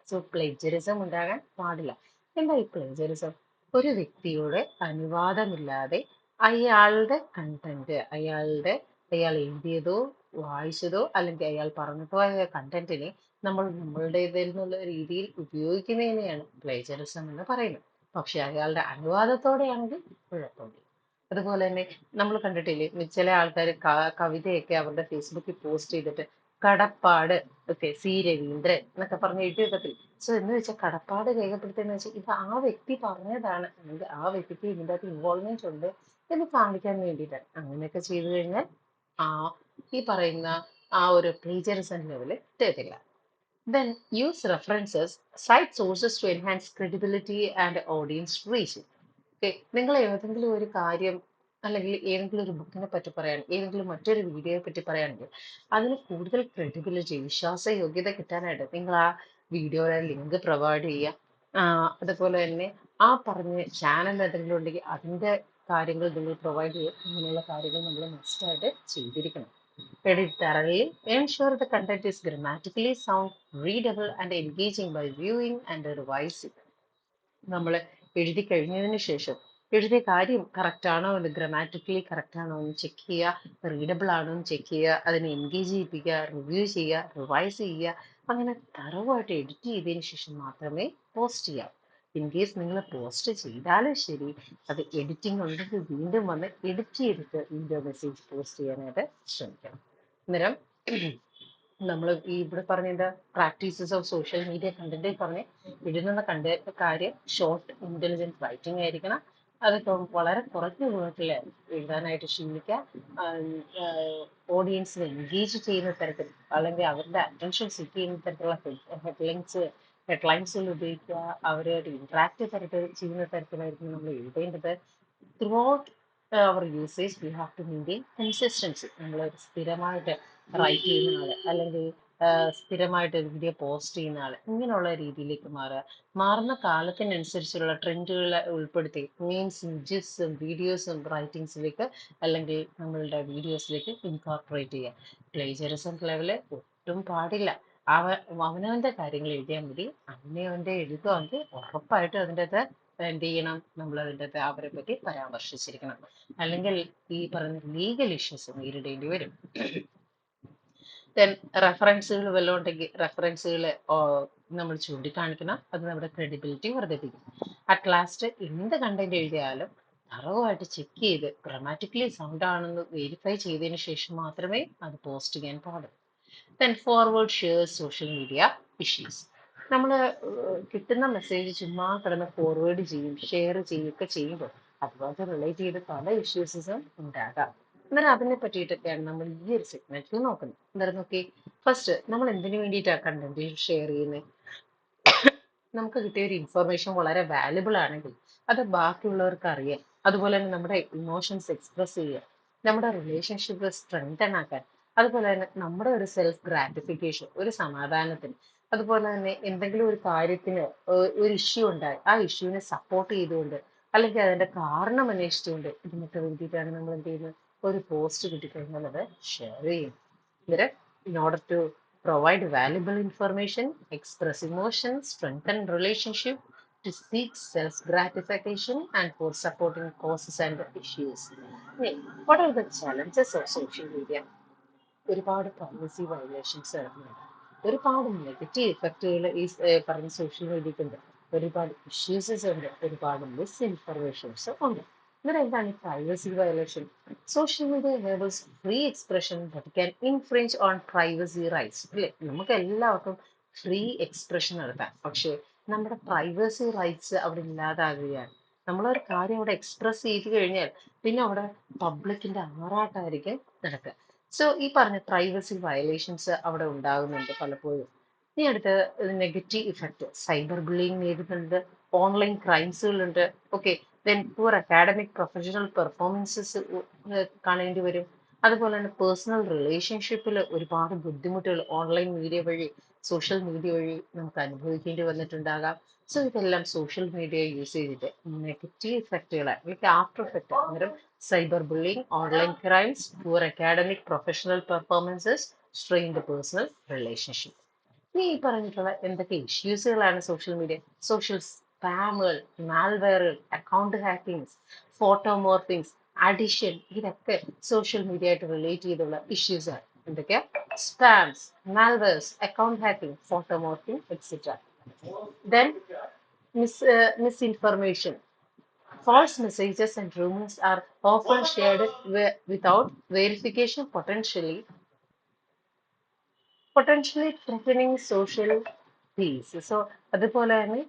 സോ പ്ലേജറിസം ഉണ്ടാകാൻ പാടില്ല. എന്താ ഈ പ്ലേജറിസം? ഒരു വ്യക്തിയുടെ അനുവാദമില്ലാതെ അയാളുടെ കണ്ടന്റ്, അയാൾ എഴുതിയതോ വായിച്ചതോ അല്ലെങ്കിൽ അയാൾ പറഞ്ഞിട്ടോ ആയ കണ്ടന്റിനെ നമ്മൾ നമ്മളുടേതിൽ നിന്നുള്ള രീതിയിൽ ഉപയോഗിക്കുന്നതിനെയാണ് പ്ലേജറിസം എന്ന് പറയുന്നത്. പക്ഷെ അയാളുടെ അനുവാദത്തോടെയാണെങ്കിൽ കുഴപ്പമില്ല. അതുപോലെ തന്നെ നമ്മൾ കണ്ടിട്ടില്ലേ, ചില ആൾക്കാർ കവിതയൊക്കെ അവരുടെ ഫേസ്ബുക്കിൽ പോസ്റ്റ് ചെയ്തിട്ട് കടപ്പാട്, ഓക്കെ, സി രവീന്ദ്രൻ എന്നൊക്കെ പറഞ്ഞ് എഴുതി വെക്കത്തില്ല. സോ എന്ന് വെച്ചാൽ കടപ്പാട് രേഖപ്പെടുത്തുന്ന വെച്ചാൽ ഇത് ആ വ്യക്തി പറഞ്ഞതാണ്, അല്ലെങ്കിൽ ആ വ്യക്തിക്ക് ഇതിൻ്റെ അകത്ത് ഇൻവോൾവ്മെന്റ് ഉണ്ട് എന്ന് കാണിക്കാൻ വേണ്ടിയിട്ടാണ്. അങ്ങനെയൊക്കെ ചെയ്തു കഴിഞ്ഞാൽ ആ ഈ പറയുന്ന ആ ഒരു പ്ലേജറിസം ലെവല് എത്തത്തില്ല. Then use references, cite sources to enhance credibility and audience reach. Okay, നിങ്ങൾ ഏതെങ്കിലും ഒരു കാര്യം അല്ലെങ്കിൽ ഏതെങ്കിലും ഒരു ബുക്കിനെ പറ്റി പറയാൻ, ഏതെങ്കിലും മറ്റൊരു വീഡിയോയെ പറ്റി പറയുകയാണെങ്കിൽ അതിന് കൂടുതൽ ക്രെഡിബിലിറ്റി, വിശ്വാസയോഗ്യത കിട്ടാനായിട്ട് നിങ്ങൾ ആ വീഡിയോയുടെ ലിങ്ക് പ്രൊവൈഡ് ചെയ്യുക. അതുപോലെ തന്നെ ആ പറഞ്ഞ ചാനൽ എന്തെങ്കിലും ഉണ്ടെങ്കിൽ അതിൻ്റെ കാര്യങ്ങൾ നിങ്ങൾ പ്രൊവൈഡ് ചെയ്യുക. ഇങ്ങനെയുള്ള കാര്യങ്ങൾ നമ്മൾ മസ്റ്റായിട്ട് ചെയ്തിരിക്കണം. Edit thoroughly. Ensure the content is grammatically sound, readable, and engaging by viewing and revising. നമ്മൾ എഴുതി കഴിഞ്ഞതിന് ശേഷം എഴുതിയ കാര്യം കറക്റ്റ് ആണോ എന്ന്, ഗ്രാമാറ്റിക്കലി കറക്റ്റ് ആണോ എന്ന് ചെക്ക് ചെയ്യുക, റീഡബിൾ ആണോ എന്ന് ചെക്ക് ചെയ്യുക, അതിനെ എൻഗേജ് ചെയ്യിപ്പിക്കുക, റിവ്യൂ ചെയ്യുക, റിവൈസ് ചെയ്യുക. അങ്ങനെ തറവായിട്ട് എഡിറ്റ് ചെയ്തതിന് ശേഷം മാത്രമേ പോസ്റ്റ് ചെയ്യാവൂ. ഇൻ കേസ് നിങ്ങൾ പോസ്റ്റ് ചെയ്താലും ശരി, അത് എഡിറ്റിംഗ് ഉണ്ടെങ്കിൽ വീണ്ടും വന്ന് എഡിറ്റ് ചെയ്തിട്ട് വീഡിയോ മെസ്സേജ് പോസ്റ്റ് ചെയ്യാനായിട്ട് ശ്രമിക്കണം. അന്നേരം നമ്മൾ ഈ ഇവിടെ പറഞ്ഞ practices of social media content പറഞ്ഞ് ഇടുന്ന കാര്യം ഷോർട്ട് ഇന്റലിജന്റ് റൈറ്റിംഗ് ആയിരിക്കണം. അതിപ്പം വളരെ കുറഞ്ഞ വേർഡിൽ എഴുതാനായിട്ട് ശ്രമിക്കുക. ഓഡിയൻസിനെ എൻഗേജ് ചെയ്യുന്ന തരത്തിൽ അല്ലെങ്കിൽ അവരുടെ അറ്റൻഷൻ സീക്ക് ചെയ്യുന്ന തരത്തിലുള്ള ഹെഡ്ലൈൻസുകൾ ഉപയോഗിക്കുക. അവരോട് ഇന്ററാക്ട് ചെയ്യുന്ന തരത്തിലായിരിക്കും നമ്മൾ എഴുതേണ്ടത്. Throughout our usage we have to maintain consistency. നമ്മൾ സ്ഥിരമായിട്ട് റൈറ്റ് ചെയ്യുന്ന ആള് അല്ലെങ്കിൽ സ്ഥിരമായിട്ട് വീഡിയോ പോസ്റ്റ് ചെയ്യുന്ന ആള്, ഇങ്ങനെയുള്ള രീതിയിലേക്ക് മാറുക. മാറുന്ന കാലത്തിനനുസരിച്ചുള്ള ട്രെൻഡുകളെ ഉൾപ്പെടുത്തി മീൻസ് ജിസും വീഡിയോസും റൈറ്റിങ്സിലേക്ക് അല്ലെങ്കിൽ നമ്മളുടെ വീഡിയോസിലേക്ക് ഇൻകോർപ്പറേറ്റ് ചെയ്യുക. പ്ലേജറിസം ലെവല് ഒട്ടും പാടില്ല. അവനവന്റെ കാര്യങ്ങൾ എഴുതിയാൽ മതി. അവനവന്റെ എഴുതുമെങ്കിൽ ഉറപ്പായിട്ടും അതിൻ്റെ അത് എന്ത് ചെയ്യണം, നമ്മൾ അതിൻ്റെ അത് അവരെ പറ്റി പരാമർശിച്ചിരിക്കണം. അല്ലെങ്കിൽ ഈ പറഞ്ഞ ലീഗൽ ഇഷ്യൂസ് നേരിടേണ്ടി വരും. ദെൻ റെഫറൻസുകൾ വല്ലതും ഉണ്ടെങ്കിൽ റെഫറൻസുകൾ നമ്മൾ ചൂണ്ടിക്കാണിക്കണം. അത് നമ്മുടെ ക്രെഡിബിലിറ്റി വർദ്ധിപ്പിക്കും. അറ്റ് ലാസ്റ്റ് എന്ത് കണ്ടന്റ് എഴുതിയാലും തറവായിട്ട് ചെക്ക് ചെയ്ത് ഗ്രാമാറ്റിക്കലി സൗണ്ട് ആണെന്ന് വെരിഫൈ ചെയ്തതിന് ശേഷം മാത്രമേ അത് പോസ്റ്റ് ചെയ്യാൻ പാടുള്ളൂ. Then forward share social media issues. നമ്മൾ കിട്ടുന്ന മെസ്സേജ് ചുമ്മാ കിടന്ന് ഫോർവേഡ് ചെയ്യും, ഷെയർ ചെയ്യുകയൊക്കെ ചെയ്യുമ്പോൾ അതുപോലെ റിലേറ്റ് ചെയ്ത് പല ഇഷ്യൂസും ഉണ്ടാകാം. അന്നേരം അതിനെ പറ്റിയിട്ടൊക്കെയാണ് നമ്മൾ ഈ ഒരു സെഗ്മെന്റിൽ നോക്കുന്നത്. അന്നേരം നോക്കി, ഫസ്റ്റ് നമ്മൾ എന്തിനു വേണ്ടിയിട്ടാണ് കണ്ടന്റ് ഷെയർ ചെയ്യുന്നത്? നമുക്ക് കിട്ടിയ ഒരു ഇൻഫർമേഷൻ വളരെ വാല്യുബിൾ ആണെങ്കിൽ അത് ബാക്കിയുള്ളവർക്ക് അറിയാം. അതുപോലെ തന്നെ നമ്മുടെ ഇമോഷൻസ് എക്സ്പ്രസ് ചെയ്യുക, നമ്മുടെ റിലേഷൻഷിപ്പ് സ്ട്രെങ്തൻ ആക്കാൻ, അതുപോലെ തന്നെ നമ്മുടെ ഒരു സെൽഫ് ഗ്രാറ്റിഫിക്കേഷൻ, ഒരു സമാധാനത്തിന്, അതുപോലെ തന്നെ എന്തെങ്കിലും ഒരു കാര്യത്തിന് ഒരു ഇഷ്യൂ ഉണ്ടായി ആ ഇഷ്യൂവിനെ സപ്പോർട്ട് ചെയ്തുകൊണ്ട് അല്ലെങ്കിൽ അതിന്റെ കാരണം അന്വേഷിച്ചുകൊണ്ട് ഇതിനൊക്കെ വേണ്ടിയിട്ടാണ് നമ്മൾ എന്ത് ചെയ്യുന്നത്, ഒരു പോസ്റ്റ് കിട്ടിക്കഴിഞ്ഞാൽ അത് ഷെയർ ചെയ്യും. അന്നേരം in order to provide valuable information, express emotion, strengthen relationship, to seek self-gratification, and for supporting causes and issues. Now, what are the challenges of social media? ഒരുപാട് പ്രൈവസി വയലേഷൻസ് നടക്കുന്നുണ്ട്. ഒരുപാട് negative ഇഫക്റ്റുകൾ ഈ പറഞ്ഞ social മീഡിയക്കുണ്ട്. ഒരുപാട് issues ഉണ്ട്, ഒരുപാട് മിസ്ഇൻഫർമേഷൻസ് ഉണ്ട്. ഇങ്ങനെ എന്താണ് ഈ privacy violation? Social media enables free expression but can infringe on privacy rights. അല്ലേ, നമുക്ക് എല്ലാവർക്കും ഫ്രീ എക്സ്പ്രഷൻ നടത്താം, പക്ഷേ നമ്മുടെ പ്രൈവസി റൈറ്റ്സ് അവിടെ ഇല്ലാതാകുകയാണ്. നമ്മളൊരു കാര്യം അവിടെ എക്സ്പ്രസ് ചെയ്ത് കഴിഞ്ഞാൽ പിന്നെ അവിടെ പബ്ലിക്കിന്റെ ആറാട്ടായിരിക്കും നടക്കുക. സോ ഈ പറഞ്ഞ പ്രൈവസി വയലേഷൻസ് അവിടെ ഉണ്ടാകുന്നുണ്ട് പലപ്പോഴും. ഇനി അടുത്ത നെഗറ്റീവ് ഇഫക്റ്റ്, സൈബർ ബുള്ളിങ് നേരിടുന്നുണ്ട്, ഓൺലൈൻ ക്രൈംസുകളുണ്ട്. Okay, then poor academic professional performances കാണേണ്ടി വരും. അതുപോലെ തന്നെ പേഴ്സണൽ റിലേഷൻഷിപ്പിൽ ഒരുപാട് ബുദ്ധിമുട്ടുകൾ ഓൺലൈൻ മീഡിയ വഴി, സോഷ്യൽ മീഡിയ വഴി നമുക്ക് അനുഭവിക്കേണ്ടി വന്നിട്ടുണ്ടാകാം. സോ ഇതെല്ലാം സോഷ്യൽ മീഡിയ യൂസ് ചെയ്തിട്ട് നെഗറ്റീവ് ഇഫക്റ്റുകൾ അല്ലെങ്കിൽ ആഫ്റ്റർ ഇഫക്റ്റ് അന്നേരം cyber bullying, online crimes, poor academic professional performances, strained personal relationship. ഈ പറഞ്ഞിട്ടുള്ള എന്തൊക്കെ ഇഷ്യൂസുകളാണ് സോഷ്യൽ മീഡിയ? സോഷ്യൽ സ്പാമുകൾ, മാൽവെയറുകൾ, അക്കൗണ്ട് ഹാക്കിങ്സ്, ഫോട്ടോമോർഫിങ്സ്, അഡിഷൻ, ഇതൊക്കെ സോഷ്യൽ മീഡിയ ആയിട്ട് റിലേറ്റ് ചെയ്തുള്ള ഇഷ്യൂസ് ആണ്. എന്തൊക്കെയാ? Spams, malwares, account hacking, photomorphing, etcetera. Then misinformation. False messages and rumors are often shared without verification, potentially threatening social peace. So അതുപോലെ തന്നെ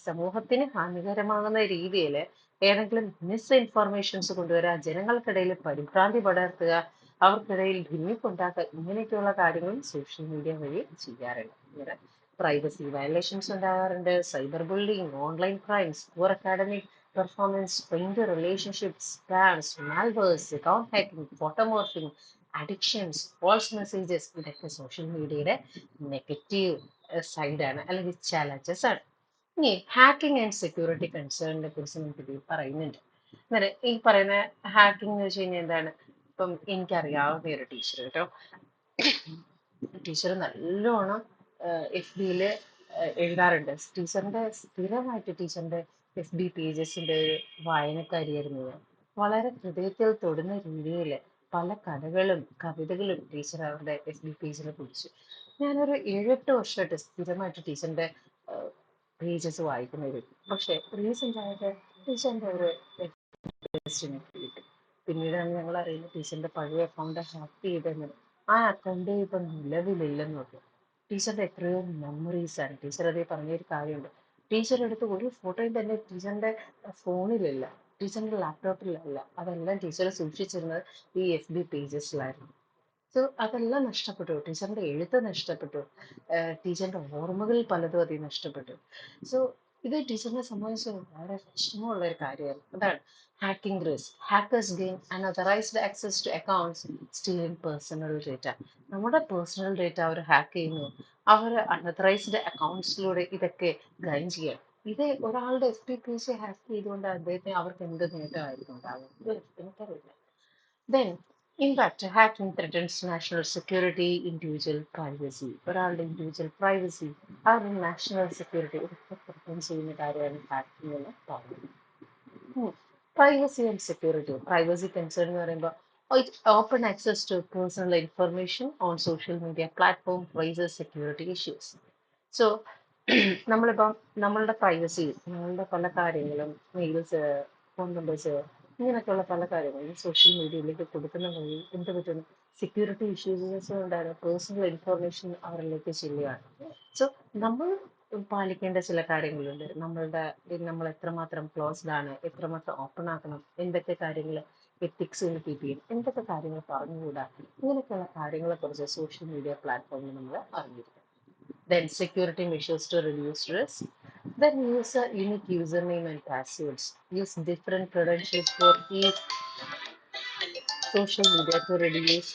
സമൂഹത്തിന് ഹാനികരമാകുന്ന രീതിയിൽ ഏതെങ്കിലും മിസ്ഇൻഫർമേഷൻസ് കൊണ്ടുവരിക, ജനങ്ങൾക്കിടയിൽ പരിഭ്രാന്തി പടർത്തുക, അവർക്കിടയിൽ ഭിന്നിപ്പുണ്ടാക്കുക, ഇങ്ങനെയൊക്കെയുള്ള കാര്യങ്ങളും സോഷ്യൽ മീഡിയ വഴി ചെയ്യാറുണ്ട്. ഇങ്ങനെ പ്രൈവസി വയലേഷൻസ് ഉണ്ടാകാറുണ്ട്, cyber bullying, online crimes, poor academic performance, strained relationships, spams, malwares, account hacking, photomorphing, addictions, false messages, ഇതൊക്കെ സോഷ്യൽ മീഡിയയുടെ നെഗറ്റീവ് സൈഡാണ് അല്ലെങ്കിൽ ചാലഞ്ചസ് ആണ്. ഇനി ഹാക്കിംഗ് ആൻഡ് സെക്യൂരിറ്റി കൺസേണിനെ കുറിച്ച് നമുക്ക് ഇതിൽ പറയുന്നുണ്ട്. അന്നേരം ഈ പറയുന്ന ഹാക്കിംഗ് എന്ന് വെച്ച് കഴിഞ്ഞാൽ എന്താണ്? ഇപ്പം എനിക്കറിയാവുന്ന ഒരു ടീച്ചർ കേട്ടോ, ടീച്ചർ നല്ലോണം എഫ് ബിയിൽ എഴുതാറുണ്ട്. ടീച്ചറിന്റെ സ്ഥിരമായിട്ട് ടീച്ചറിന്റെ എഫ് ബി പേജസിന്റെ ഒരു വായനക്കാരിയായിരുന്നു ഞാൻ. വളരെ ഹൃദയത്തിൽ തൊടുന്ന രീതിയിൽ പല കഥകളും കവിതകളും ടീച്ചർ അവരുടെ എഫ് ബി പേജിൽ കുറിച്ചു. ഞാനൊരു 7-8 വർഷമായിട്ട് സ്ഥിരമായിട്ട് ടീച്ചറിന്റെ പേജസ് വായിക്കുന്ന ഒരു, പക്ഷെ റീസെന്റ് ആയിട്ട് ടീച്ചറിന്റെ ഒരു ടെസ്റ്റിന് കിട്ടി. പിന്നീടാണ് ഞങ്ങൾ അറിയുന്നത് ടീച്ചറിന്റെ പഴയ അക്കൗണ്ട് ഹാക്ക് ചെയ്തെന്ന്. ആ അക്കൗണ്ട് ഇപ്പം നിലവിലില്ലെന്ന് പറഞ്ഞു. ടീച്ചറിന്റെ എത്രയോ മെമ്മറീസ് ആണ്. ടീച്ചർ അതേ പറഞ്ഞൊരു കാര്യമുണ്ട്. ടീച്ചർ എടുത്ത് ഒരു ഫോട്ടോയും തന്നെ ടീച്ചറിന്റെ ഫോണിലില്ല, ടീച്ചറിന്റെ ലാപ്ടോപ്പിലല്ല, അതെല്ലാം ടീച്ചർ സൂക്ഷിച്ചിരുന്നത് ഈ എഫ് ബി പേജസിലായിരുന്നു. സോ അതെല്ലാം നഷ്ടപ്പെട്ടു. ടീച്ചറിന്റെ എഴുത്ത് നഷ്ടപ്പെട്ടു. ടീച്ചറിന്റെ ഓർമ്മകൾ പലതും അതിൽ നഷ്ടപ്പെട്ടു. സോ ഇത് ടീച്ചറിനെ സംബന്ധിച്ച് വളരെ വിഷമമുള്ള ഒരു കാര്യമാണ്. അതാണ് hacking risk. Hackers gain unauthorised access to accounts, stealing personal data. നമ്മുടെ പേഴ്സണൽ ഡേറ്റ അവർ ഹാക്ക് ചെയ്യുന്നു. അവർ അൺഓതറൈസ്ഡ് അക്കൗണ്ട്സിലൂടെ ഇതൊക്കെ ഗൈൻ ചെയ്യാം. ഇത് ഒരാളുടെ എഫ് പി പേജ് ഹാക്ക് ചെയ്തുകൊണ്ട് അദ്ദേഹത്തെ അവർക്ക് എന്ത് നേട്ടമായിരിക്കും ഉണ്ടാകും? എനിക്കറിയില്ല. Then, impact hacking threatens national security, individual privacy. ഒരാളുടെ ഇൻഡിവിജ്വൽ പ്രൈവസി, അവരുടെ നാഷണൽ സെക്യൂരിറ്റി ഇതൊക്കെ ത്രെട്ടൻ ചെയ്യുന്ന കാര്യമാണ് ഹാക്കിംഗ് എന്ന് പറയുന്നത്. Privacy and security. Privacy concern എന്ന് പറയുമ്പോൾ it open access to personal information on social media platform raises security issues. So നമ്മളിപ്പം നമ്മളുടെ പ്രൈവസി, നമ്മളുടെ പല കാര്യങ്ങളും, മെയിൽസ്, ഫോൺ നമ്പേഴ്സ്, ഇങ്ങനെയൊക്കെയുള്ള പല കാര്യങ്ങളും സോഷ്യൽ മീഡിയയിലേക്ക് കൊടുക്കുന്ന വഴി എന്ത് പറ്റുന്നു? സെക്യൂരിറ്റി ഇഷ്യൂസ് ഉണ്ടാകുന്ന പേഴ്സണൽ ഇൻഫർമേഷൻ അവരിലേക്ക് ചെല്ലുകയാണ്. സോ നമ്മൾ പാലിക്കേണ്ട ചില കാര്യങ്ങളുണ്ട്. നമ്മൾ എത്രമാത്രം ക്ലോസ്ഡ് ആണ്, എത്രമാത്രം ഓപ്പൺ ആക്കണം, എന്തൊക്കെ കാര്യങ്ങൾ എത്തിക്സ് കീപ്പ് ചെയ്യും, എന്തൊക്കെ കാര്യങ്ങൾ പറഞ്ഞുകൂടാ, ഇങ്ങനെയൊക്കെയുള്ള കാര്യങ്ങളെ കുറിച്ച് സോഷ്യൽ മീഡിയ പ്ലാറ്റ്ഫോമിൽ നമ്മൾ അറിഞ്ഞിരിക്കും. Then security measures to reduce risk. Then use a unique username and passwords. Use different credentials for each social media to reduce.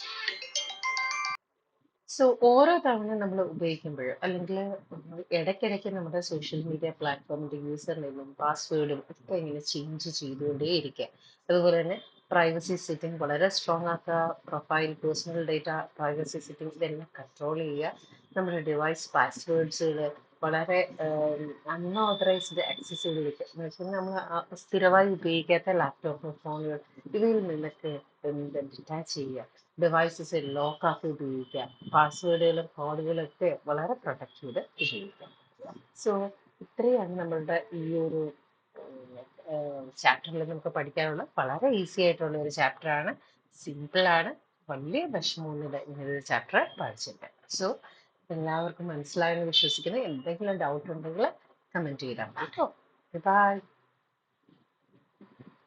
So ഓരോ തവണ നമ്മൾ ഉപയോഗിക്കുമ്പോഴും അല്ലെങ്കിൽ ഇടയ്ക്കിടയ്ക്ക് നമ്മുടെ സോഷ്യൽ മീഡിയ പ്ലാറ്റ്ഫോമിന്റെ യൂസർ നെയിമും പാസ്വേഡും ഒക്കെ ഇങ്ങനെ ചേഞ്ച് ചെയ്തുകൊണ്ടേയിരിക്കുക. അതുപോലെ തന്നെ പ്രൈവസി സെറ്റിംഗ് വളരെ സ്ട്രോങ് ആക്കുക. Profile, personal data, privacy setting ഇതെല്ലാം കൺട്രോൾ ചെയ്യുക. നമ്മുടെ ഡിവൈസ് പാസ്വേഡ്സുകൾ വളരെ അൺഓതറൈസ്ഡ് ആക്സസിബിലിറ്റി എന്ന് വെച്ചാൽ നമ്മൾ സ്ഥിരമായി ഉപയോഗിക്കാത്ത ലാപ്ടോപ്പ്, ഫോണുകൾ ഇവയിൽ നിന്നൊക്കെ ഡിറ്റാച്ച് ചെയ്യുക. ഡിവൈസസ് ലോക്ക് ആക്കി ഉപയോഗിക്കുക. പാസ്വേഡുകളും കോഡുകളും ഒക്കെ വളരെ പ്രൊട്ടക്ട് ചെയ്ത് ഉപയോഗിക്കുക. സോ ഇത്രയാണ് നമ്മളുടെ ഈ ഒരു ചാപ്റ്ററിൽ നമുക്ക് പഠിക്കാനുള്ള വളരെ ഈസി ആയിട്ടുള്ള ഒരു ചാപ്റ്ററാണ്. സിമ്പിളാണ്, വലിയ വിഷമമൊന്നുമില്ല ഇങ്ങനൊരു ചാപ്റ്റർ പഠിച്ചിട്ട്. സോ എല്ലാവർക്കും മനസ്സിലായെന്ന് വിശ്വസിക്കുന്നു. എന്തെങ്കിലും ഡൗട്ട് ഉണ്ടെങ്കിൽ കമൻറ്റ് ചെയ്താൽ മതി കേട്ടോ. ബൈ.